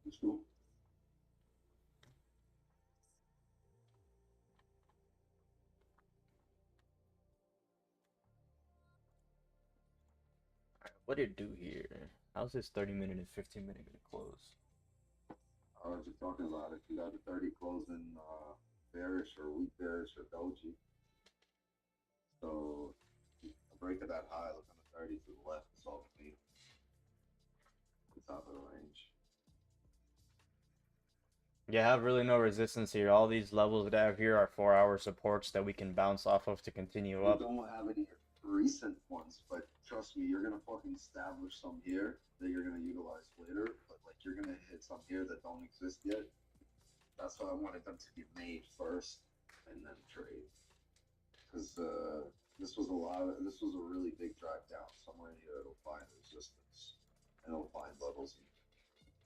Let's go. What did it do here? How's this 30-minute and 15-minute gonna close? I was just talking about it. You got the 30 closing bearish or weak bearish or doji. So a break of that high, look on the 30 to the left, it's all clean. The top of the range. Yeah, I have really no resistance here. All these levels that I have here are 4-hour supports that we can bounce off of to continue up. We don't have any recent ones, but trust me, you're gonna fucking establish some here that you're gonna utilize later. But like you're gonna hit some here that don't exist yet. That's why I wanted them to get made first and then trade. Because this was a really big drive down. Somewhere here it'll find resistance and it'll find levels.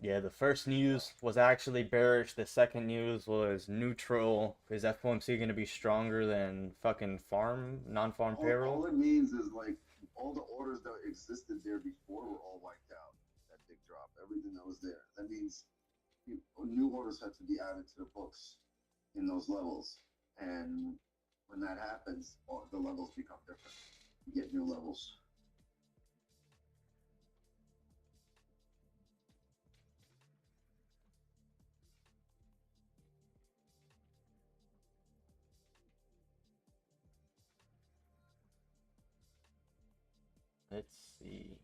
Yeah, the first news was actually bearish. The second news was neutral. Is FOMC going to be stronger than fucking non-farm payroll? All it means is like all the orders that existed there before were all wiped out. That big drop, everything that was there. That means new orders have to be added to the books in those levels. And when that happens, the levels become different. You get new levels. Let's see.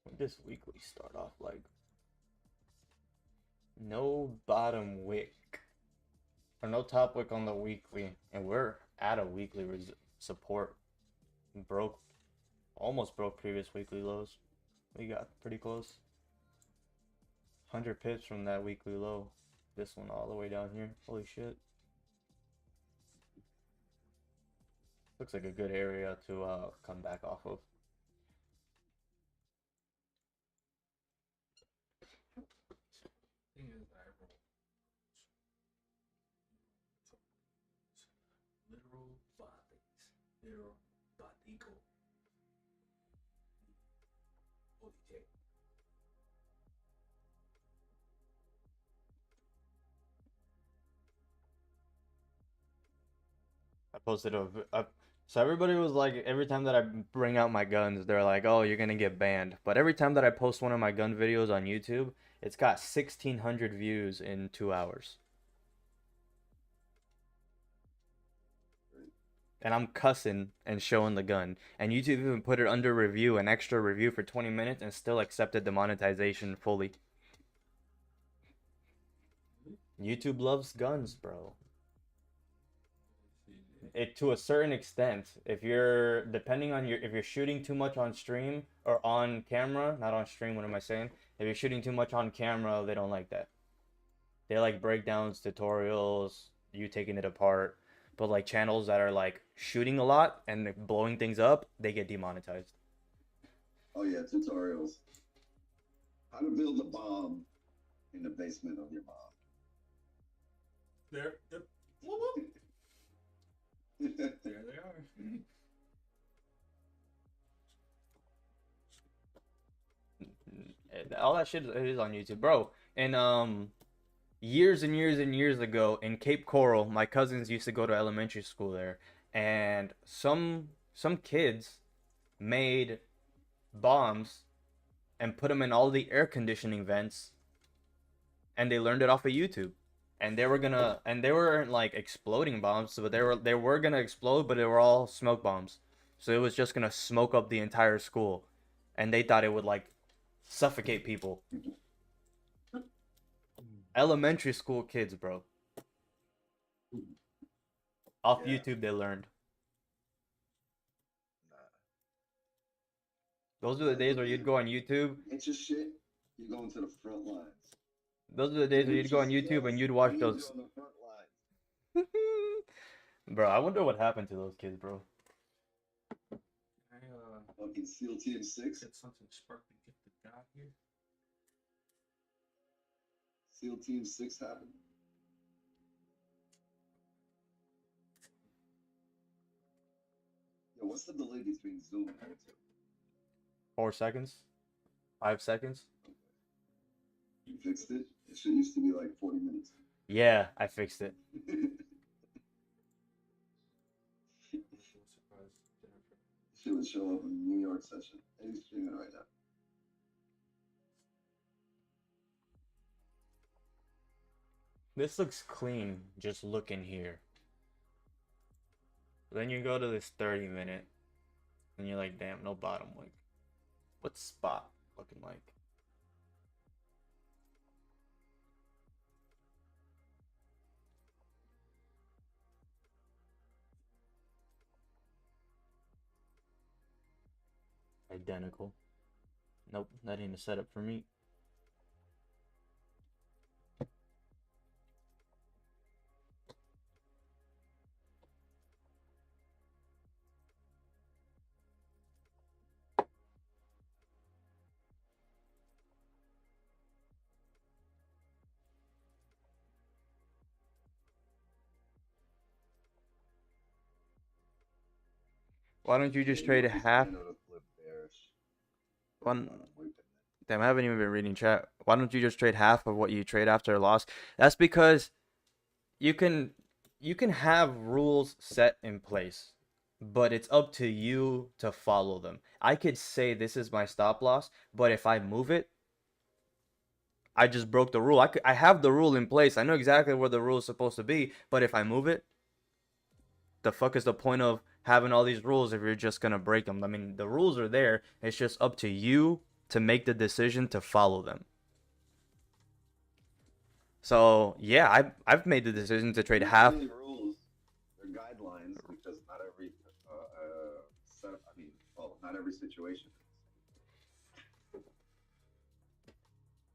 What did this weekly start off like? No bottom wick. Or no top wick on the weekly. And we're at a weekly support. Broke Almost broke previous weekly lows. We got pretty close. 100 pips from that weekly low. This one all the way down here. Holy shit. Looks like a good area to come back off of. Thing is, I wrote literal bodies. Literal bodigo. ODJ. I posted so everybody was like, every time that I bring out my guns, they're like, oh, you're gonna get banned. But every time that I post one of my gun videos on YouTube, it's got 1,600 views in 2 hours. And I'm cussing and showing the gun. And YouTube even put it under review, an extra review for 20 minutes, and still accepted the monetization fully. YouTube loves guns, bro. It to a certain extent. If you're depending on if you're shooting too much on stream or on camera, not on stream, what am I saying? If you're shooting too much on camera, they don't like that. They like breakdowns, tutorials, you taking it apart. But like channels that are like shooting a lot and blowing things up, they get demonetized. Oh yeah, tutorials. How to build a bomb in the basement of your mom. There. Yep. Whoop, whoop. There they are. All that shit is on YouTube, bro. And years and years and years ago in Cape Coral, my cousins used to go to elementary school there, and some kids made bombs and put them in all the air conditioning vents, and they learned it off of YouTube. And they weren't like exploding bombs, but they were gonna explode, but they were all smoke bombs. So it was just gonna smoke up the entire school, and they thought it would like suffocate people. Elementary school kids, bro. Off Yeah. YouTube, they learned. Those are the days where you'd go on YouTube. Get your shit. You go into the front lines. Those are the days where you'd go on YouTube and you'd watch those. On the front lines. Bro, I wonder what happened to those kids, bro. I Fucking SEAL Team 6. get something sparkly gifted God here. SEAL Team 6 happened. Yo, what's the delay between Zoom and YouTube? 4 seconds, 5 seconds. You fixed it? It should used to be like 40 minutes. Yeah, I fixed it. Shit would show up in the New York session. And he's streaming right now. This looks clean, just looking here. Then you go to this 30-minute, and you're like, damn, no bottom wick. What's spot looking like? Identical. Nope, that ain't a setup for me. Why don't you just trade half? One. Damn, I haven't even been reading chat. Why don't you just trade half of what you trade after a loss? That's because you can have rules set in place, but it's up to you to follow them. I could say this is my stop loss, but if I move it, I just broke the rule. I have the rule in place. I know exactly where the rule is supposed to be, but if I move it, the fuck is the point of having all these rules if you're just gonna break them? I mean, the rules are there. It's just up to you to make the decision to follow them. So yeah, I've made the decision to trade half. Rules, they're guidelines because not every every situation.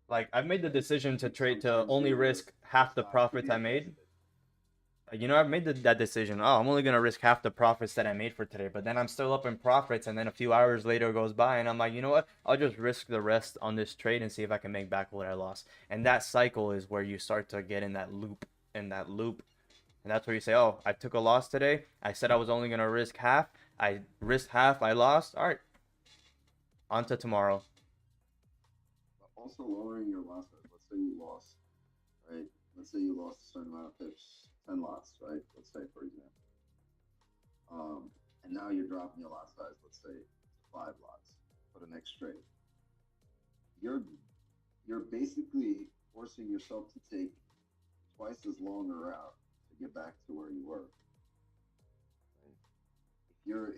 Like, I've made the decision to trade to Sometimes only your risk half the stock could profits be I made. adjusted. You know, I've made that decision. Oh, I'm only gonna risk half the profits that I made for today, but then I'm still up in profits, and then a few hours later goes by, and I'm like, you know what? I'll just risk the rest on this trade and see if I can make back what I lost. And that cycle is where you start to get in that loop, and that's where you say, oh, I took a loss today. I said I was only gonna risk half. I risked half. I lost. All right, on to tomorrow. Also lowering your loss rate. Let's say you lost, right? Let's say you lost a certain amount of pips, 10 lots, right? Let's say, for example. And now you're dropping your lot size, let's say, to 5 lots for the next trade. You're basically forcing yourself to take twice as long a route to get back to where you were. Right?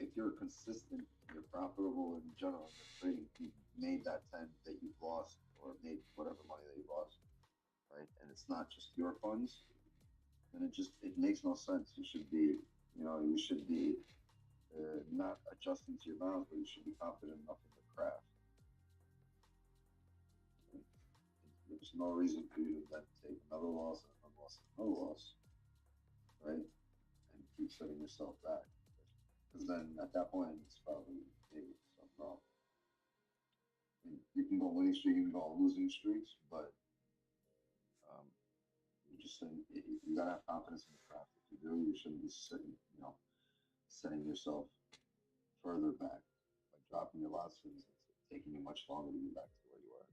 If you're consistent, you're profitable in general, you're trading, you made that 10 that you've lost, or made whatever money that you lost, right? And it's not just your funds, then it makes no sense. You should be not adjusting to your balance, but you should be confident enough in the craft. There's no reason for you to then take another loss and another loss and another loss, right? And keep setting yourself back. Because then at that point, it's probably maybe something wrong. I mean, you can go winning streak, you can go losing streaks, but you just saying you gotta have confidence in the craft. If you do, you shouldn't be setting yourself further back by dropping your lot swings. It's taking you much longer to get back to where you were.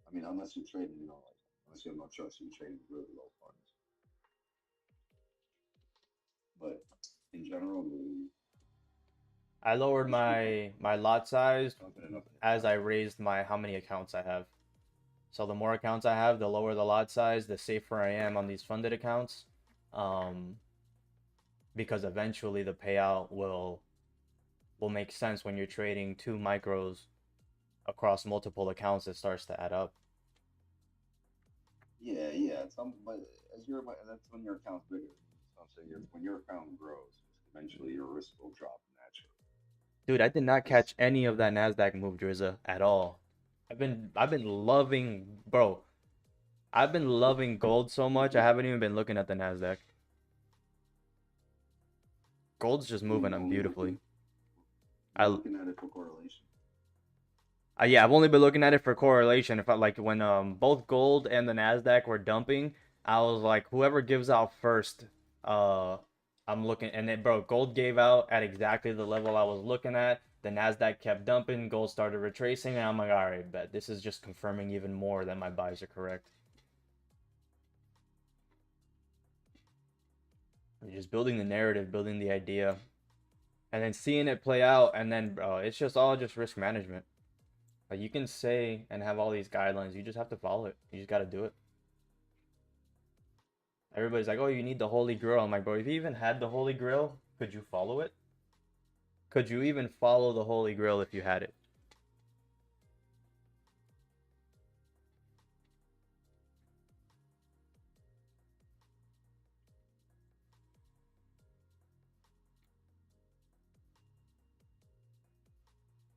I mean, unless you're trading, unless you have no choice, you're trading really low funds. But in general, I lowered my lot size as I raised how many accounts I have. So the more accounts I have, the lower the lot size, the safer I am on these funded accounts. Because eventually the payout will make sense when you're trading 2 micros across multiple accounts. It starts to add up. Yeah. But that's when your account's bigger. So I'm saying when your account grows, eventually your risk will drop naturally. Dude, I did not catch any of that Nasdaq move, Drizza, at all. I've been loving, bro. I've been loving gold so much. I haven't even been looking at the Nasdaq. Gold's just moving on beautifully. I'm looking at it for correlation. Yeah, I've only been looking at it for correlation. If I like when both gold and the Nasdaq were dumping, I was like, whoever gives out first, I'm looking. And then, bro, gold gave out at exactly the level I was looking at. The Nasdaq kept dumping. Gold started retracing, and I'm like, all right, bet this is just confirming even more that my buys are correct. Just building the narrative, building the idea, and then seeing it play out, and then, bro, it's just all just risk management. Like, you can say and have all these guidelines, you just have to follow it. You just got to do it. Everybody's like, oh, you need the Holy Grail. I'm like, bro, if you even had the Holy Grail, could you follow it? Could you even follow the Holy Grail if you had it?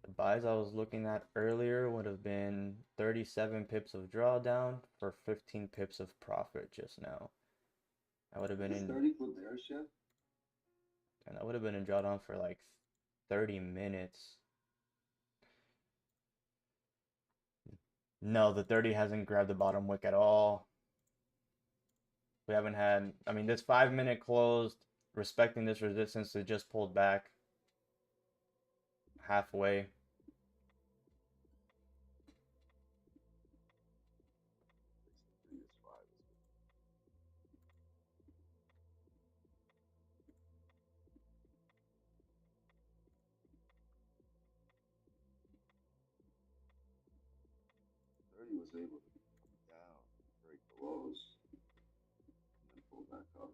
The buys I was looking at earlier would have been 37 pips of drawdown for 15 pips of profit just now. I would have been in 30 clip bearish yet? And I would have been in drawdown for like 30 minutes. No, the 30 hasn't grabbed the bottom wick at all. We haven't had, I mean, this 5-minute closed, respecting this resistance, it just pulled back halfway. Was able to come down, break the lows, and then pull back up.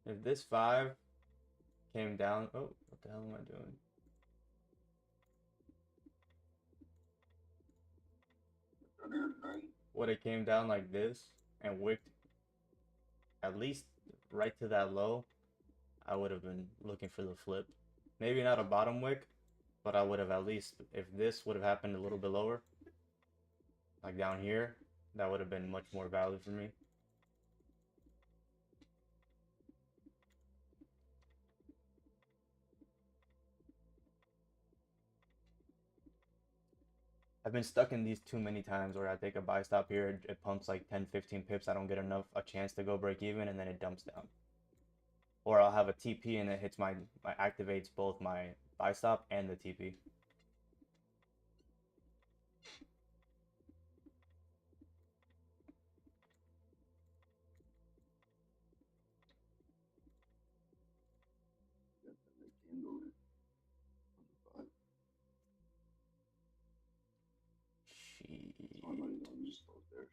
If this 5 came down, oh, what the hell am I doing? would have came down like this and wicked at least right to that low, I would have been looking for the flip. Maybe not a bottom wick, but I would have at least, if this would have happened a little bit lower, like down here, that would have been much more valid for me. I've been stuck in these too many times where I take a buy stop here, it pumps like 10, 15 pips, I don't get a chance to go break even, and then it dumps down. Or I'll have a TP and it hits activates both my buy stop and the TP. Got that candle in. On the butt. Oh, no, you don't. You just close there.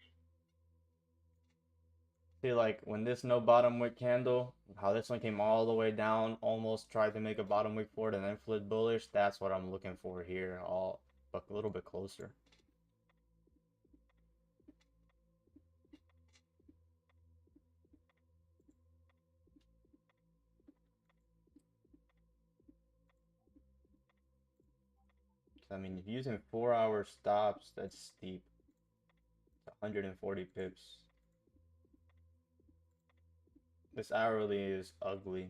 See, like when this no bottom wick candle, how this one came all the way down, almost tried to make a bottom wick for it and then flipped bullish, that's what I'm looking for here, but a little bit closer. I mean, if using 4-hour stops, that's steep. It's 140 pips. This hourly is ugly.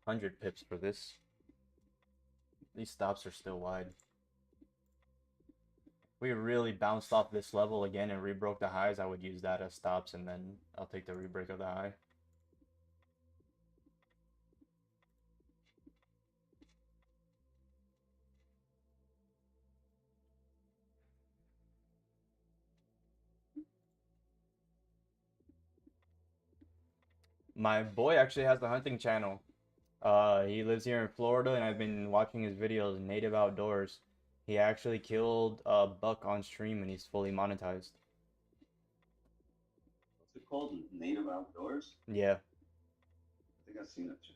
100 pips for this. These stops are still wide. If we really bounced off this level again and rebroke the highs, I would use that as stops, and then I'll take the rebreak of the high. My boy actually has the hunting channel. He lives here in Florida, and I've been watching his videos, Native Outdoors. He actually killed a buck on stream, and he's fully monetized. What's it called? Native Outdoors? Yeah. I think I've seen it too.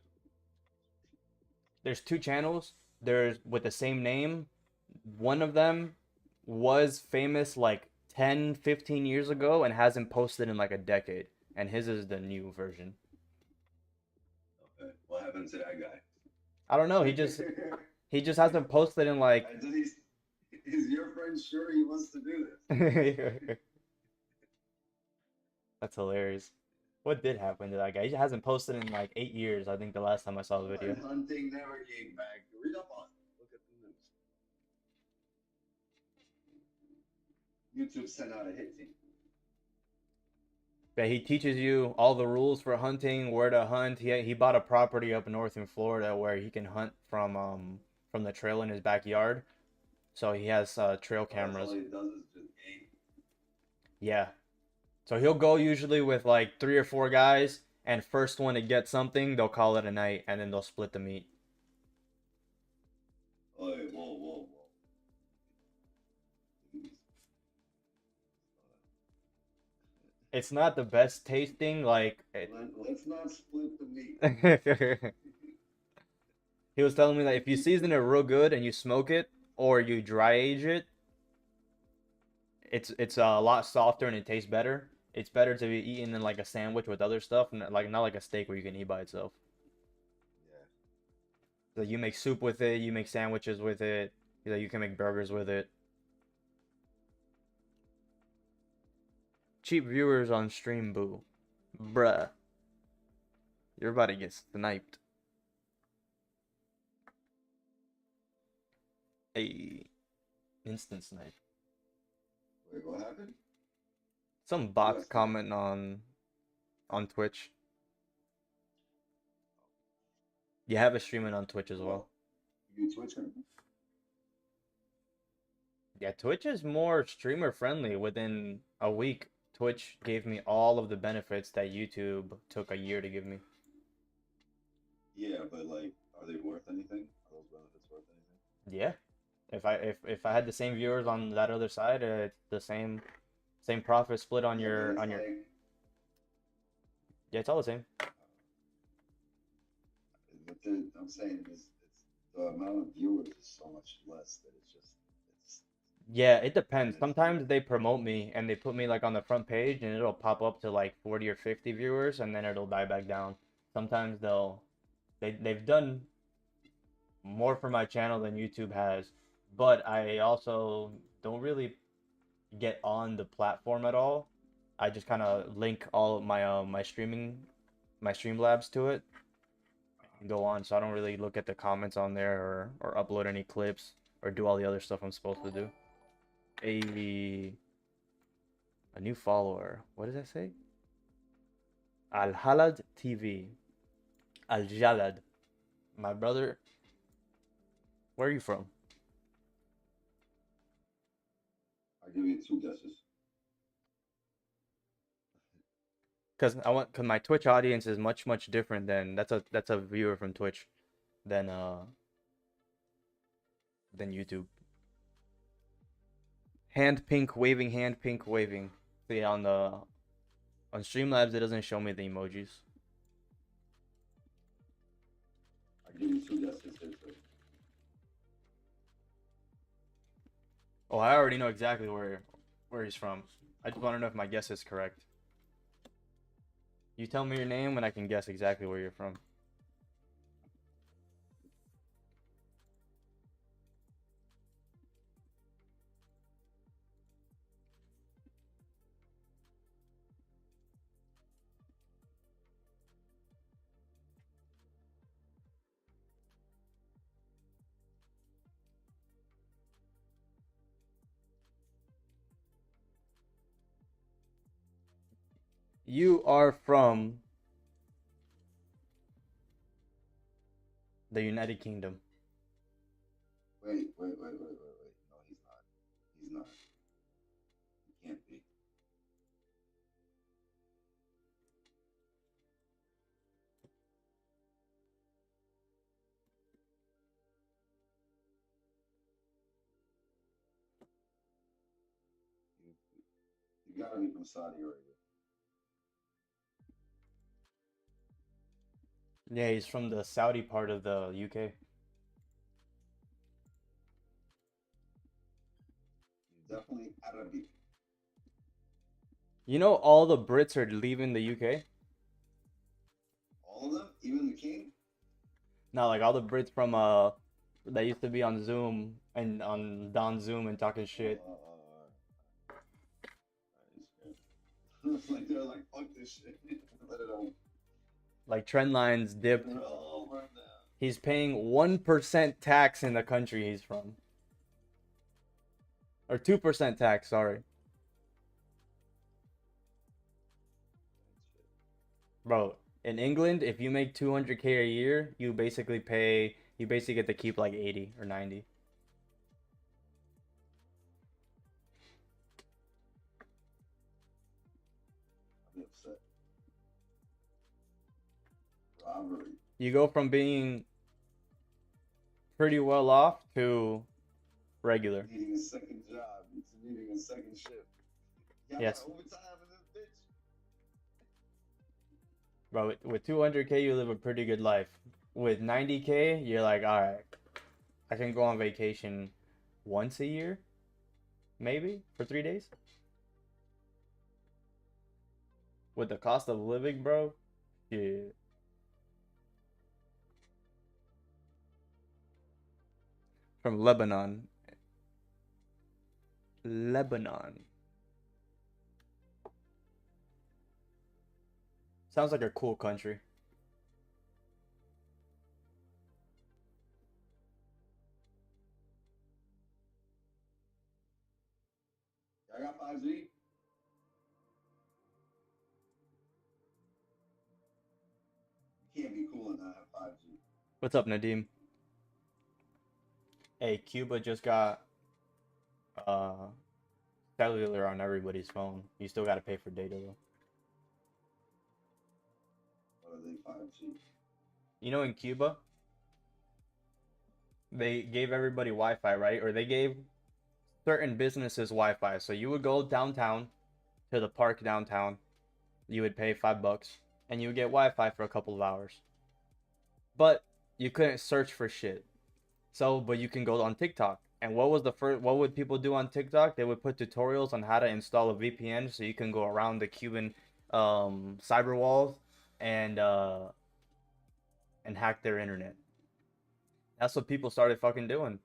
There's two channels. There's with the same name. One of them was famous like 10, 15 years ago and hasn't posted in like a decade. And his is the new version. Okay. What happened to that guy? I don't know. He just hasn't posted in like. Is your friend sure he wants to do this? That's hilarious. What did happen to that guy? He hasn't posted in like 8 years, I think the last time I saw the video. Hunting never came back. Read up on it. Look at the news. YouTube sent out a hit team. Yeah, he teaches you all the rules for hunting, where to hunt. He bought a property up north in Florida where he can hunt from the trail in his backyard. So he has trail cameras. All he does is just game. Yeah. So he'll go usually with like 3 or 4 guys, and first one to get something, they'll call it a night, and then they'll split the meat. Oh, whoa. It's not the best tasting, like. Let's not split the meat. He was telling me that if you season it real good and you smoke it, or you dry age it, it's a lot softer and it tastes better. It's better to be eaten in like a sandwich with other stuff, and like not like a steak where you can eat by itself. Yeah. So you make soup with it, you make sandwiches with it, you can make burgers with it. Cheap viewers on stream, boo. Bruh. You're about to get sniped. Hey. Instant snipe. Wait, what happened? Some bots commenting on Twitch. You have a streaming on Twitch as well. You do Twitch? Yeah, Twitch is more streamer friendly. Within a week, Twitch gave me all of the benefits that YouTube took a year to give me. Yeah, but like, are they worth anything? Are those benefits worth anything? Yeah. If I had the same viewers on that other side, it's the same profit split on your Like... Yeah, it's all the same. But I'm saying it's the amount of viewers is so much less that it's Yeah, it depends. Sometimes they promote me and they put me like on the front page and it'll pop up to like 40 or 50 viewers and then it'll die back down. Sometimes they've done more for my channel than YouTube has, but I also don't really get on the platform at all. I just kind of link all of my Streamlabs to it and go on, so I don't really look at the comments on there or upload any clips or do all the other stuff I'm supposed to do. A new follower. What does that say? Al Halad TV. Al Jalad. My brother. Where are you from? I'll give you two guesses. Cause my Twitch audience is much different than that's a viewer from Twitch than YouTube. Hand pink waving. See on Streamlabs it doesn't show me the emojis. I'll give you two guesses here too. Oh, I already know exactly where he's from. I just want to know if my guess is correct. You tell me your name and I can guess exactly where you're from. You are from the United Kingdom. Wait. No, he's not. He's not. He can't be. You gotta be from Saudi Arabia. Yeah, he's from the Saudi part of the UK. He's definitely Arabic. You know all the Brits are leaving the UK? All of them, even the king. Not like all the Brits from that used to be on Zoom and on Don Zoom and talking shit. Like they're like, fuck this shit. Let it out. Like trend lines dipped. Oh, right now. He's paying 1% tax in the country he's from. Or 2% tax, sorry. Bro, in England, if you make 200K a year, you basically get to keep like 80 or 90. I'm upset. Robbery. You go from being pretty well off to regular. Needing a second job. It's needing a second shift. Yes. Got overtime in this bitch. Bro, with 200K, you live a pretty good life. With 90K, you're like, all right, I can go on vacation once a year, maybe for 3 days. With the cost of living, bro, yeah. From Lebanon. Lebanon. Sounds like a cool country. I got 5G. You can't be cool and not have 5G. What's up, Nadim? Hey, Cuba just got cellular on everybody's phone. You still gotta pay for data though. What are they 5G? You know, in Cuba, they gave everybody Wi-Fi, right? Or they gave certain businesses Wi-Fi. So you would go downtown to the park downtown. You would pay $5 and you would get Wi-Fi for a couple of hours. But you couldn't search for shit. So, but you can go on TikTok And what was the first? What would people do on TikTok? They would put tutorials on how to install a VPN so you can go around the Cuban cyber walls and hack their internet. That's what people started fucking doing.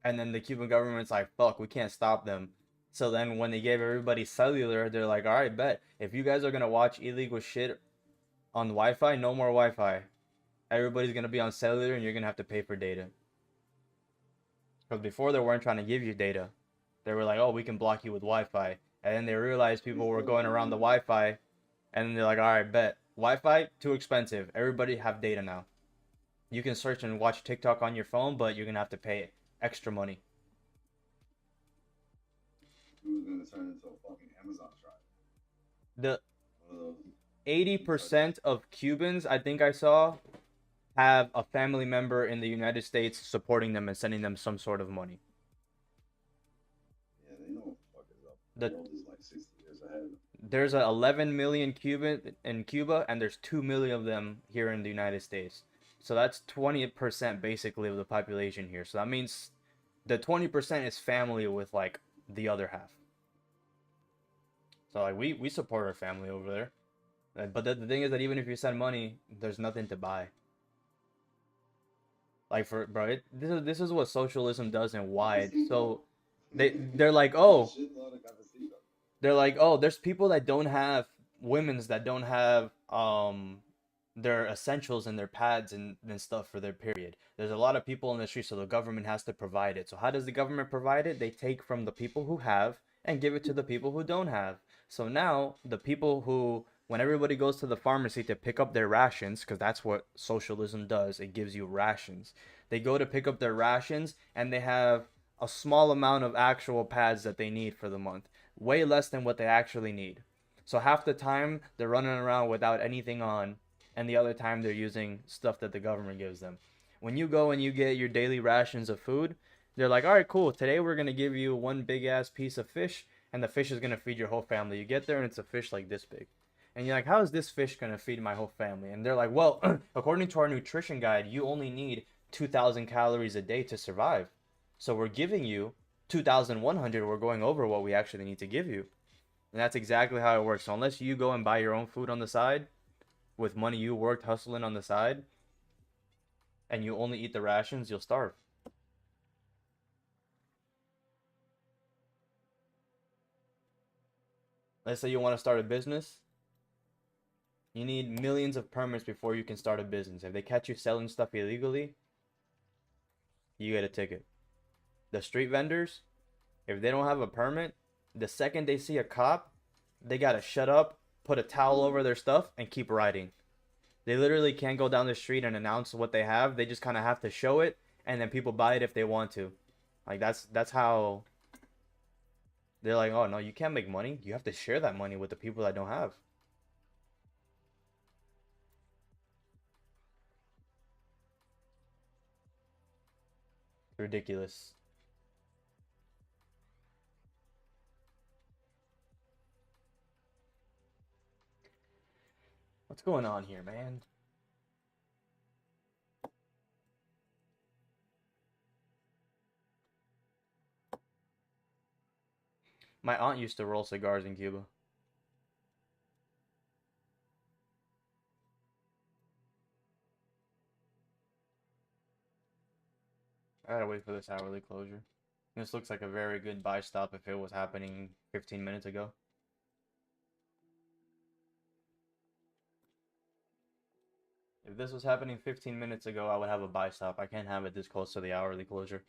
And then the Cuban government's like, fuck, we can't stop them. So then when they gave everybody cellular, they're like, all right, bet. If you guys are going to watch illegal shit on Wi-Fi, no more Wi-Fi. Everybody's going to be on cellular and you're going to have to pay for data. Because before they weren't trying to give you data. They were like, oh, we can block you with Wi-Fi. And then they realized people were going around the Wi-Fi. And then they're like, all right, bet. Wi-Fi, too expensive. Everybody have data now. You can search and watch TikTok on your phone, but you're going to have to pay extra money. Who's gonna turn into a fucking Amazon tribe? The 80% of Cubans, I think I saw, have a family member in the United States supporting them and sending them some sort of money. Yeah, they know what the fuck is up. The world is like 60 years ahead. There's 11 million Cuban in Cuba, and there's 2 million of them here in the United States. So that's 20% basically of the population here. So that means the 20% is family with like the other half. So like we support our family over there. But the thing is that even if you send money, there's nothing to buy. Like for bro, this is what socialism does and why. So they're like, oh, there's people that don't have women's that don't have their essentials and their pads and stuff for their period. There's a lot of people in the street, so the government has to provide it. So how does the government provide it? They take from the people who have and give it to the people who don't have. So now the people who, when everybody goes to the pharmacy to pick up their rations, because that's what socialism does, it gives you rations. They go to pick up their rations and they have a small amount of actual pads that they need for the month. Way less than what they actually need. So half the time they're running around without anything on, and the other time they're using stuff that the government gives them. When you go and you get your daily rations of food, they're like, all right, cool. Today we're going to give you one big ass piece of fish, and the fish is going to feed your whole family. You get there and it's a fish like this big. And you're like, how is this fish going to feed my whole family? And they're like, well, according to our nutrition guide, you only need 2,000 calories a day to survive. So we're giving you 2,100. We're going over what we actually need to give you. And that's exactly how it works. So unless you go and buy your own food on the side, with money you worked hustling on the side, and you only eat the rations, you'll starve. Let's say you want to start a business. You need millions of permits before you can start a business. If they catch you selling stuff illegally, you get a ticket. The street vendors, if they don't have a permit, the second they see a cop, they gotta shut up, put a towel over their stuff, and keep riding. They literally can't go down the street and announce what they have. They just kind of have to show it, and then people buy it if they want to. Like that's how they're like, oh no, you can't make money. You have to share that money with the people that don't have. Ridiculous. What's going on here, man? My aunt used to roll cigars in Cuba. I gotta wait for this hourly closure. This looks like a very good buy stop if it was happening 15 minutes ago. If this was happening 15 minutes ago, I would have a buy stop. I can't have it this close to the hourly closure.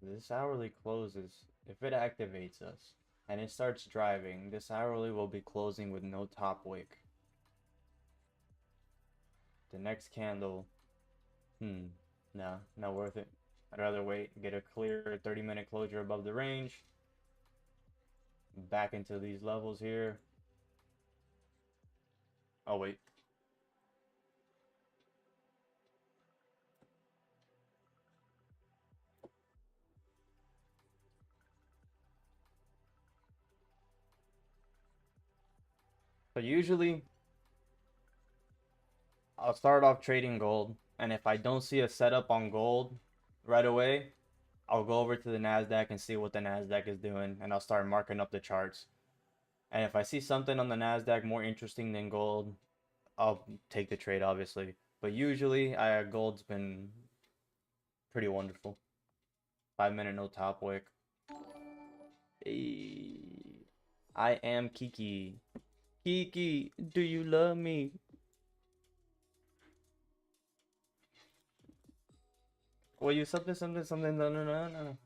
This hourly closes. If it activates us and it starts driving, this hourly will be closing with no top wick. The next candle, no, not worth it. I'd rather wait, get a clear 30-minute closure above the range. Back into these levels here. Oh, wait. So usually I'll start off trading gold, and if I don't see a setup on gold right away, I'll go over to the Nasdaq and see what the Nasdaq is doing, and I'll start marking up the charts. And if I see something on the Nasdaq more interesting than gold, I'll take the trade, obviously. But usually, gold's been pretty wonderful. 5 minute no top wick. Hey, I am Kiki. Kiki, do you love me? Well, you something, something, something. No, no, no, no.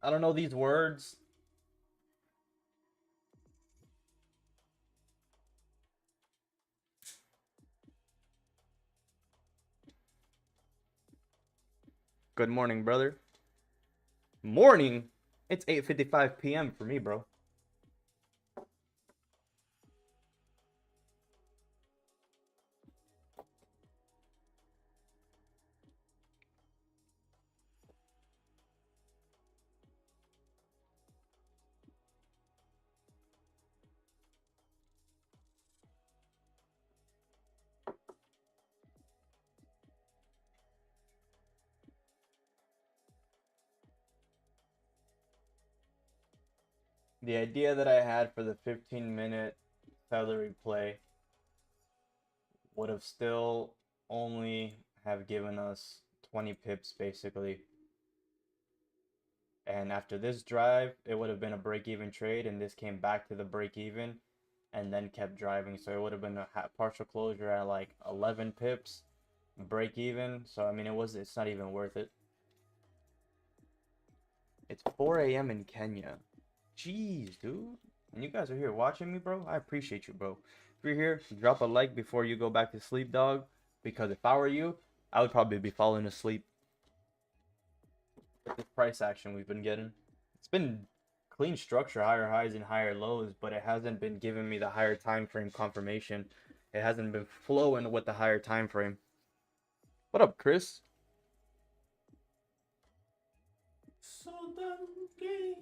I don't know these words. Good morning, brother. Morning? It's 8:55 p.m. for me, bro. The idea that I had for the 15-minute salary play would have still only have given us 20 pips basically. And after this drive, it would have been a break-even trade, and this came back to the break-even and then kept driving. So it would have been a partial closure at like 11 pips, break-even. So I mean, it's not even worth it. It's 4 a.m. in Kenya. Jeez, dude. And you guys are here watching me, bro. I appreciate you, bro. If you're here, drop a like before you go back to sleep, dog. Because if I were you, I would probably be falling asleep. With this price action we've been getting. It's been clean structure, higher highs and higher lows, but it hasn't been giving me the higher time frame confirmation. It hasn't been flowing with the higher time frame. What up, Chris? So damn gay.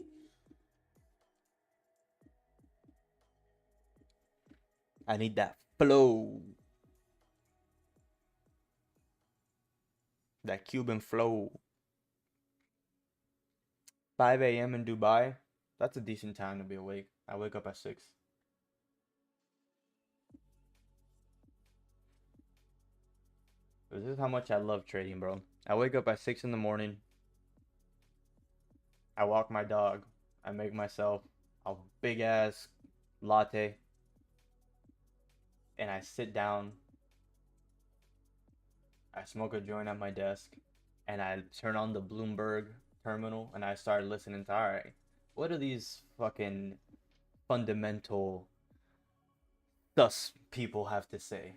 I need that flow. That Cuban flow. 5 a.m. in Dubai. That's a decent time to be awake. I wake up at 6. This is how much I love trading, bro. I wake up at 6 in the morning. I walk my dog. I make myself a big ass latte. And I sit down. I smoke a joint at my desk. And I turn on the Bloomberg terminal and I start listening to, alright, what do these fucking fundamental sus people have to say?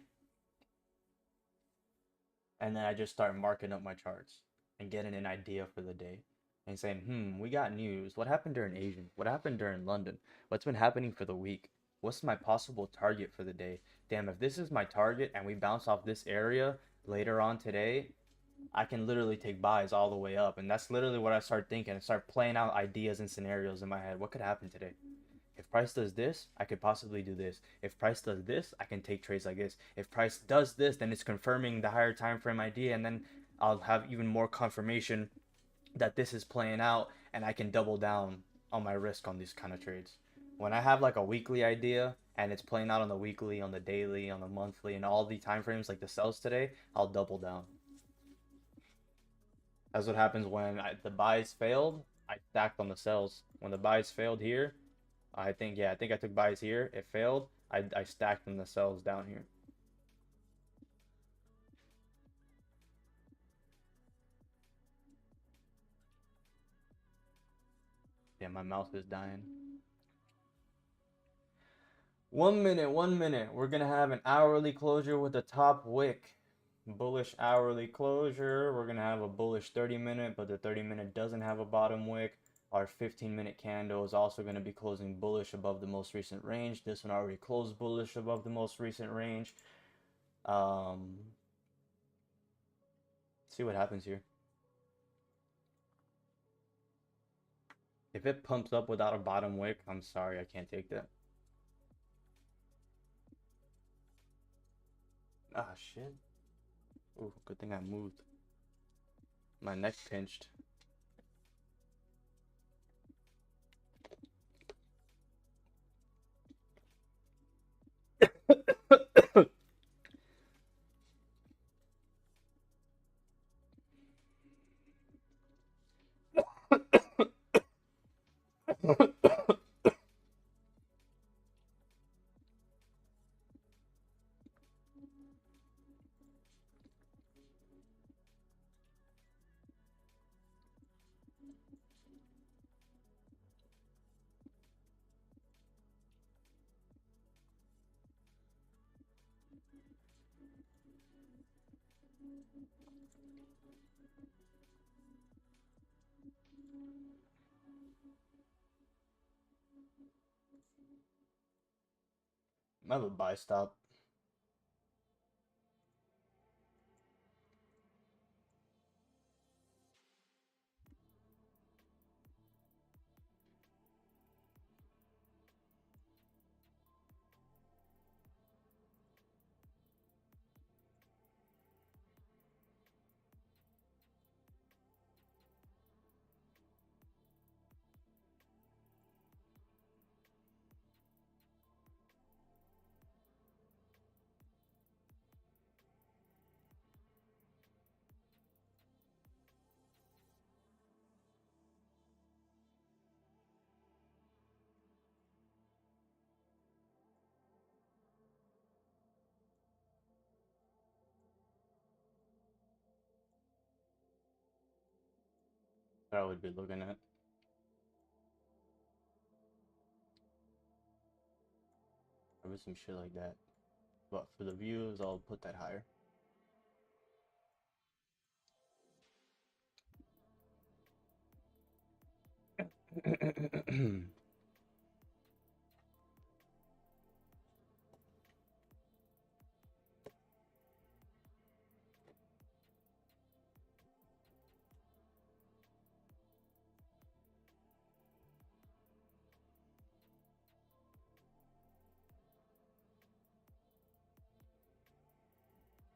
And then I just start marking up my charts and getting an idea for the day and saying, we got news. What happened during Asian? What happened during London? What's been happening for the week? What's my possible target for the day? Damn, if this is my target and we bounce off this area later on today, I can literally take buys all the way up. And that's literally what I start thinking and start playing out ideas and scenarios in my head. What could happen today? If price does this, I could possibly do this. If price does this, I can take trades like this. If price does this, then it's confirming the higher time frame idea, and then I'll have even more confirmation that this is playing out, and I can double down on my risk on these kind of trades. When I have like a weekly idea and it's playing out on the weekly, on the daily, on the monthly, and all the time frames like the sells today, I'll double down. That's what happens when the buys failed. I stacked on the sells. When the buys failed here, I think I took buys here. It failed. I stacked in the sells down here. Yeah, my mouse is dying. 1 minute, 1 minute. We're gonna have an hourly closure with a top wick. Bullish hourly closure. We're gonna have a bullish 30-minute, but the 30-minute doesn't have a bottom wick. Our 15-minute candle is also going to be closing bullish above the most recent range. This one already closed bullish above the most recent range. See what happens here. If it pumps up without a bottom wick, I'm sorry, I can't take that. Ah, shit. Ooh, good thing I moved. My neck pinched. I have a buy stop. That I would be looking at. Probably some shit like that. But for the views, I'll put that higher.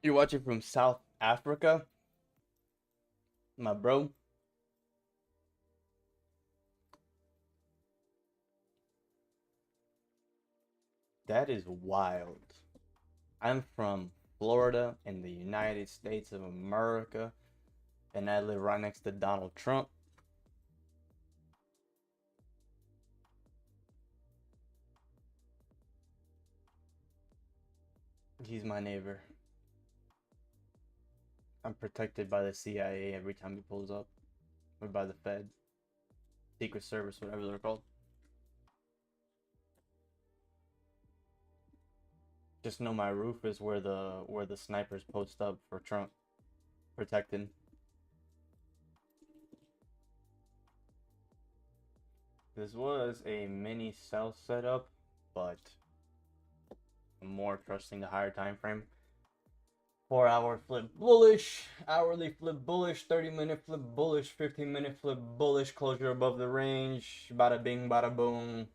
You're watching from South Africa, my bro. That is wild. I'm from Florida in the United States of America, and I live right next to Donald Trump. He's my neighbor. I'm protected by the CIA every time he pulls up, or by the Fed, Secret Service, whatever they're called. Just know my roof is where the snipers post up for Trump, protecting. This was a mini sell setup, but I'm more trusting the higher time frame. 4-hour flip bullish, hourly flip bullish, 30-minute flip bullish, 15-minute flip bullish, closure above the range, bada bing, bada boom.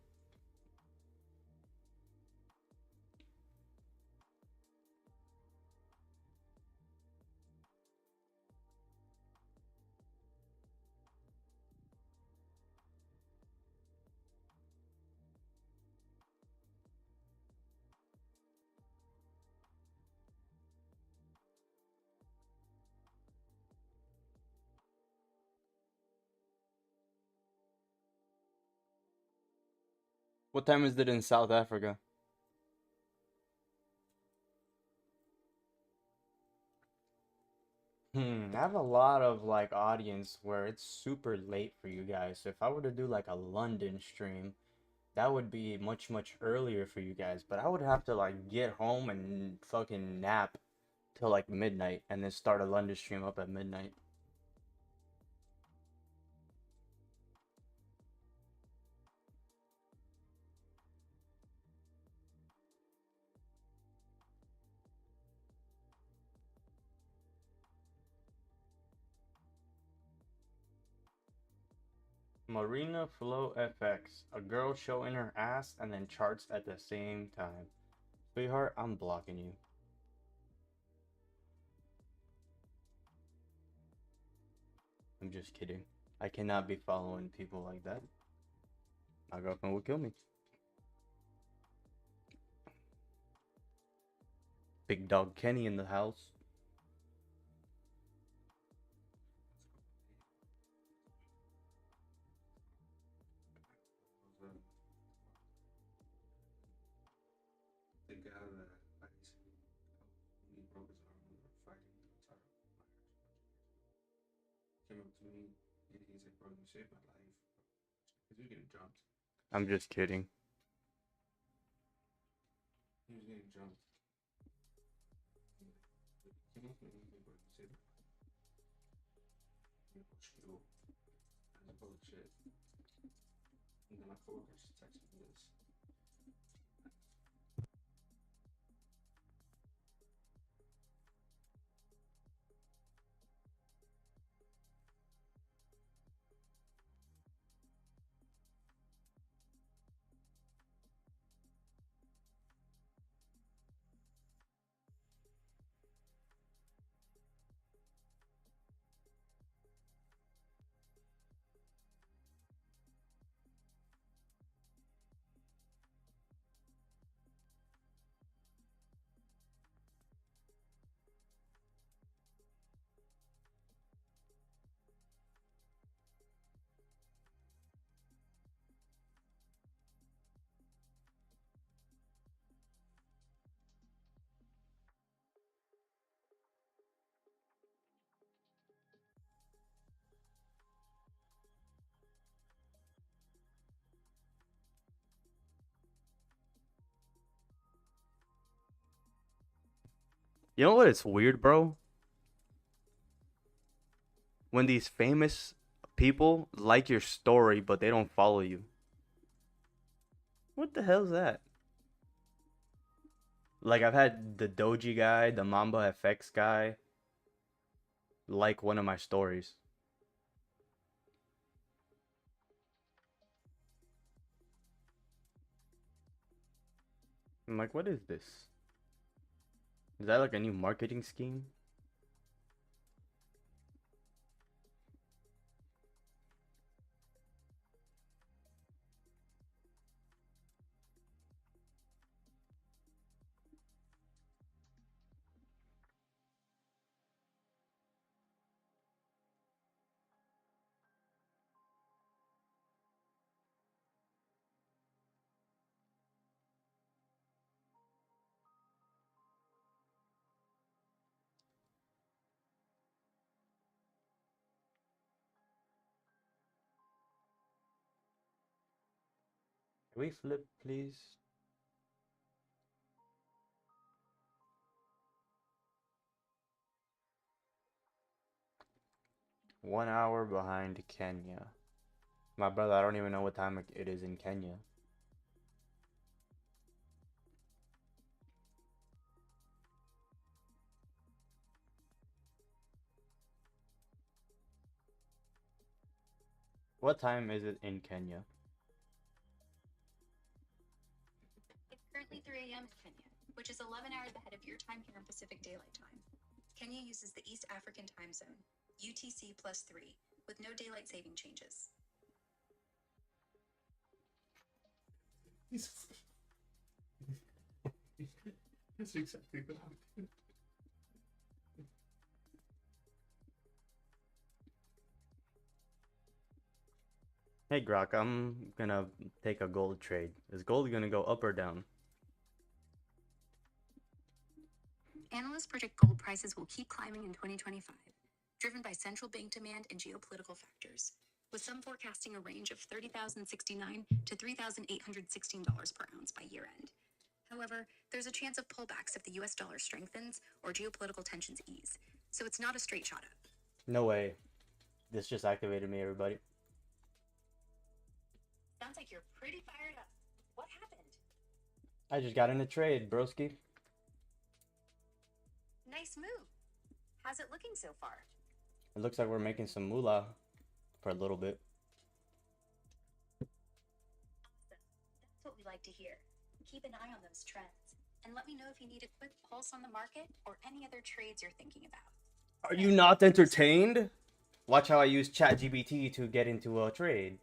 What time is it in South Africa? I have a lot of like audience where it's super late for you guys. So if I were to do like a London stream, that would be much, much earlier for you guys. But I would have to like get home and fucking nap till like midnight and then start a London stream up at midnight. Marina Flow FX. A girl showing her ass and then charts at the same time. Sweetheart, I'm blocking you. I'm just kidding. I cannot be following people like that. My girlfriend would kill me. Big dog Kenny in the house. The guy that I used to he broke his arm when we were fighting outside of my came up to me and he's like, bro, you saved my life. Because we were getting jumped. I'm just kidding. He was getting jumped. Came up to me and he's like, bro, you saved my life. I'm like, oh, that's bullshit. And then my coworker just texted me this. You know what? It's weird, bro. When these famous people like your story, but they don't follow you. What the hell's that? Like, I've had the Doji guy, the Mamba FX guy, like one of my stories. I'm like, what is this? Is that like a new marketing scheme? Can we flip, please? One hour behind Kenya. My brother, I don't even know what time it is in Kenya. What time is it in Kenya? It's currently 3 a.m. in Kenya, which is 11 hours ahead of your time here in Pacific Daylight Time. Kenya uses the East African time zone, UTC +3, with no daylight saving changes. That's exactly what I'm doing. Hey Grok, I'm gonna take a gold trade. Is gold gonna go up or down? Analysts predict gold prices will keep climbing in 2025, driven by central bank demand and geopolitical factors, with some forecasting a range of $30,069 to $3,816 per ounce by year end. However, there's a chance of pullbacks if the US dollar strengthens or geopolitical tensions ease, so it's not a straight shot up. No way. This just activated me, everybody. Sounds like you're pretty fired up. What happened? I just got in a trade, broski. Nice move. How's it looking so far? It looks like we're making some moolah for a little bit. Awesome. That's what we like to hear. Keep an eye on those trends, and let me know if you need a quick pulse on the market or any other trades you're thinking about. Are you not entertained? Watch how I use ChatGPT to get into a trade.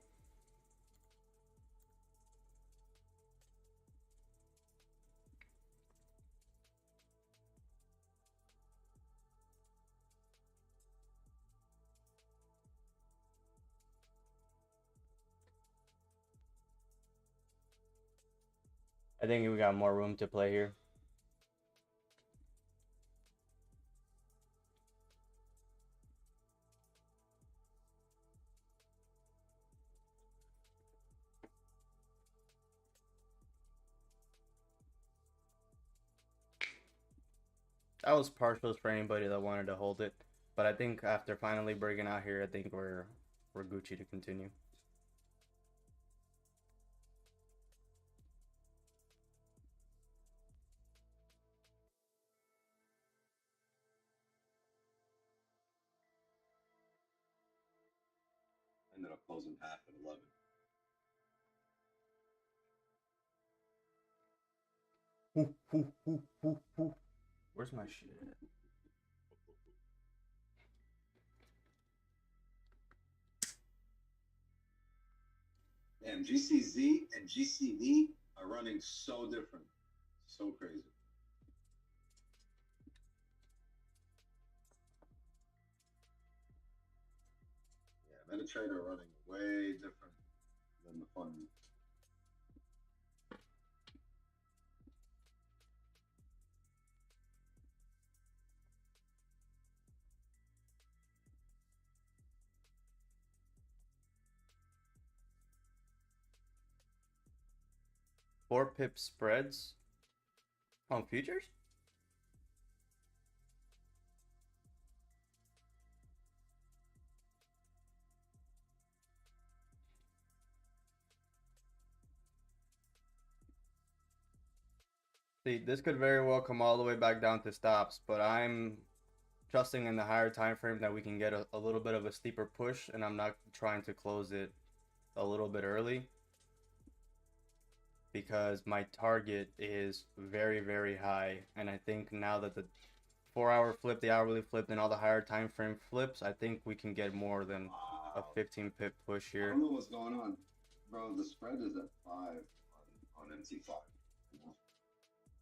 I think we got more room to play here. That was partials for anybody that wanted to hold it, but I think after finally breaking out here, I think we're Gucci to continue. Ended up closing half at 11. Where's my shit? Damn, GCZ and GCV are running so different. So crazy. Yeah, MetaTrader running way different than the fund. Four pip spreads on futures? See, this could very well come all the way back down to stops, but I'm trusting in the higher time frame that we can get a little bit of a steeper push, and I'm not trying to close it a little bit early because my target is very, very high, and I think now that the 4-hour flip, the hourly flip, and all the higher time frame flips, I think we can get more than a 15 pip push I here. don't know what's going on, bro. The spread is at 5 on MT5.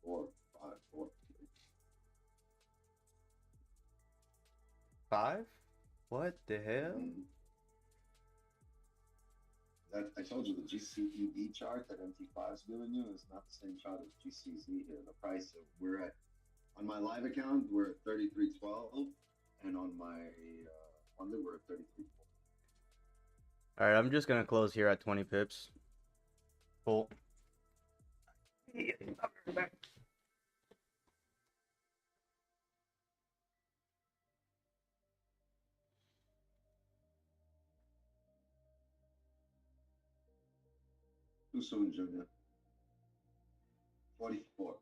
4, 5, 4. 5? What the hell? That I told you the GCED chart that MT5 is giving you is not the same chart as GCZ here. The price of, we're at, on my live account we're at 33.12, and on my Monday we're at 33.4. All right, I'm just gonna close here at 20 pips. Cool. Too soon, Junior. 44.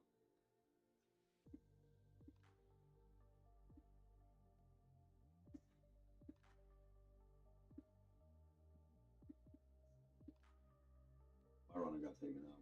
My runner got taken out.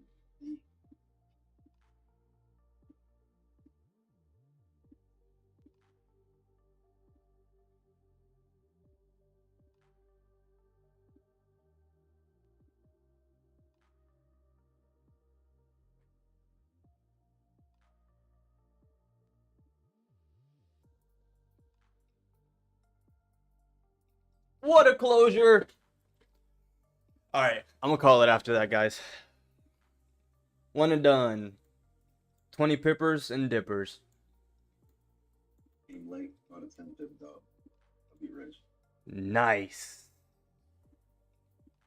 What a closure! All right, I'm gonna call it after that, guys. One and done. 20 pippers and dippers. Came late, got a 10 pip dub. I'll be rich. Nice.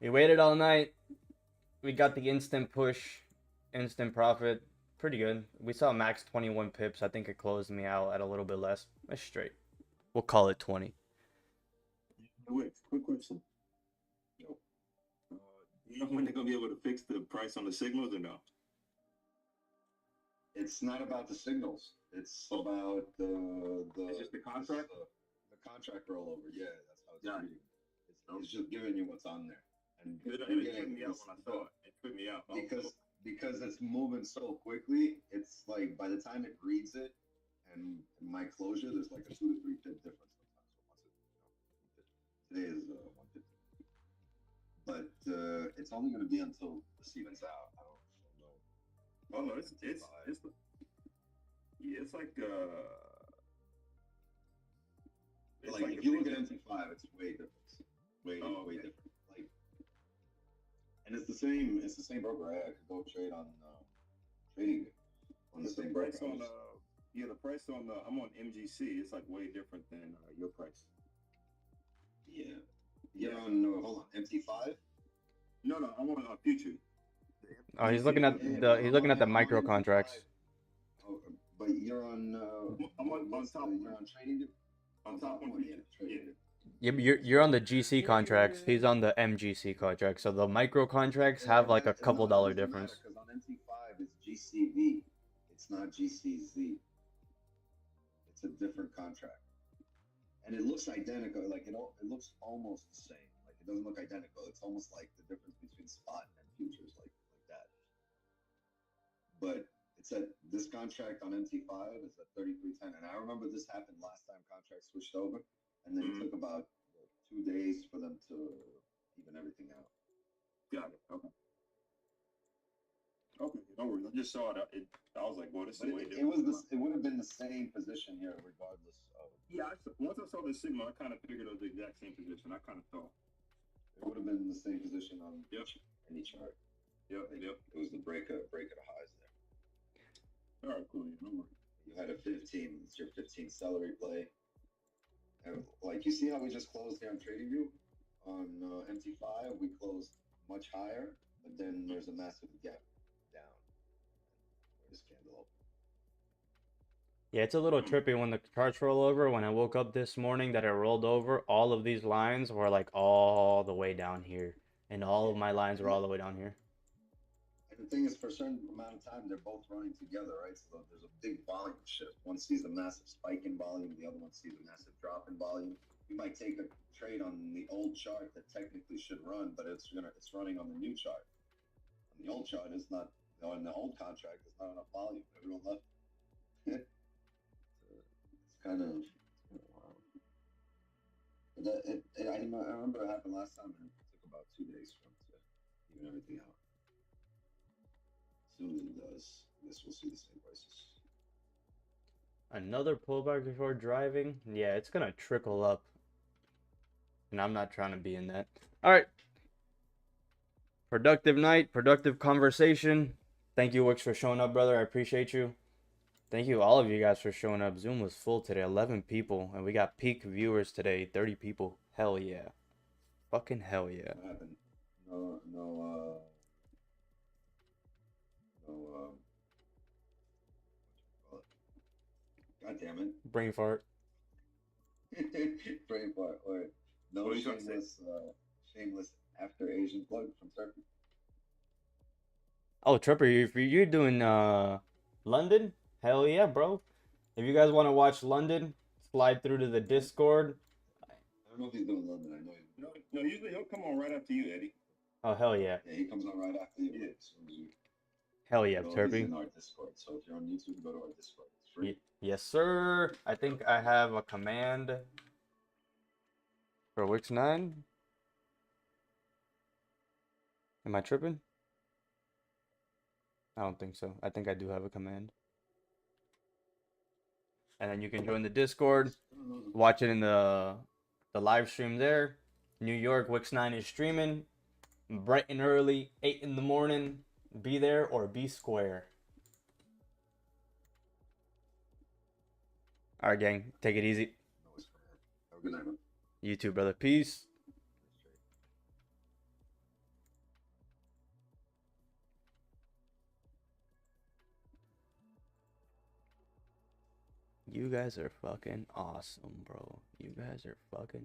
We waited all night. We got the instant push, instant profit. Pretty good. We saw max 21 pips. I think it closed me out at a little bit less. That's straight. We'll call it 20. Wait, quick question. You know when they're gonna be able to fix the price on the signals or no? It's not about the signals. It's about the It's just the contract? The contract rollover. Yeah, that's how it's Yeah. reading. It's just giving you what's on there. And It again, tripped me out when I saw it. It tripped me out. because it's moving so quickly. It's like by the time it reads it and my closure, there's like a 2 to 3 pip difference sometimes. So once it, Today is 150. But it's only going to be until this evens out. I don't know. Oh no, it's yeah, it's like if you look at MT5, it's way different. Way different. Like, and it's the same broker. I could go trade on trading on the same broker. Price on the price on I'm on MGC. It's like way different than your price. Yeah. You're on hold on, MT5? No, I'm on future. Oh, he's looking at the micro contracts. Oh, but you're on. I'm on top. You're on trading. On top one, Yeah, you're on the GC contracts. He's on the MGC contracts. So the micro contracts have like a couple dollar difference. Because on MT5 it's GCV, it's not GCZ. It's a different contract, and it looks identical. Like it looks almost the same. Like it doesn't look identical. It's almost like the difference between spot and futures, like that. But it's at this contract on MT5 is at 33.10, and I remember this happened last time contracts switched over, and then it took about 2 days for them to even everything out. Got it. Okay. Okay, no worries. I just saw it. I was like, well, this is way different. It would have been the same position here regardless of. Yeah, once I saw the signal, I kind of figured it was the exact same position. I kind of thought it would have been the same position on any chart. Yep. It was the break of the highs there. All right, cool. No worries. You had a 15. It's your 15 celery play. And like you see how we just closed here on TradingView on MT5, we closed much higher, but then there's a massive gap down. This candle open. Yeah, it's a little trippy when the charts roll over. When I woke up this morning that it rolled over, all of these lines were like all the way down here. And all of my lines were all the way down here. And the thing is, for a certain amount of time, they're both running together, right? So there's a big volume shift. One sees a massive spike in volume, the other one sees a massive drop in volume. You might take a trade on the old chart that technically should run, but it's running on the new chart. On the old chart, it's not. In the old contract, there's not enough volume. Everyone left. It's kind of wild. I remember it happened last time, and it took about 2 days for them to even everything out. As soon as it does, I guess we'll see the same prices. Another pullback before driving? Yeah, it's gonna trickle up. And I'm not trying to be in that. Alright. Productive night, productive conversation. Thank you, Wix, for showing up, brother. I appreciate you. Thank you, all of you guys, for showing up. Zoom was full today, 11 people. And we got peak viewers today, 30 people. Hell yeah. Fucking hell yeah. What happened? God damn it. Brain fart. Brain fart. Or no shameless after Asian plug from Turkey. Oh, Tripper, if you're doing London, hell yeah, bro. If you guys want to watch London, slide through to the Discord. I don't know if he's doing London. I know he's no. Usually he'll come on right after you, Eddie. Oh, hell yeah. Yeah, he comes on right after you. Yeah. As soon as you hell yeah, Turpy. He's in our Discord. So if you're on YouTube, go to our Discord. It's free. Yes, sir. I think I have a command for Wix 9. Am I tripping? I don't think so. I think I do have a command. And then you can join the Discord, watch it in the live stream there. New York, Wix 9 is streaming bright and early, 8 in the morning. Be there or be square. All right, gang. Take it easy. Have a good night, man. You too, brother. Peace. You guys are fucking awesome, bro. You guys are fucking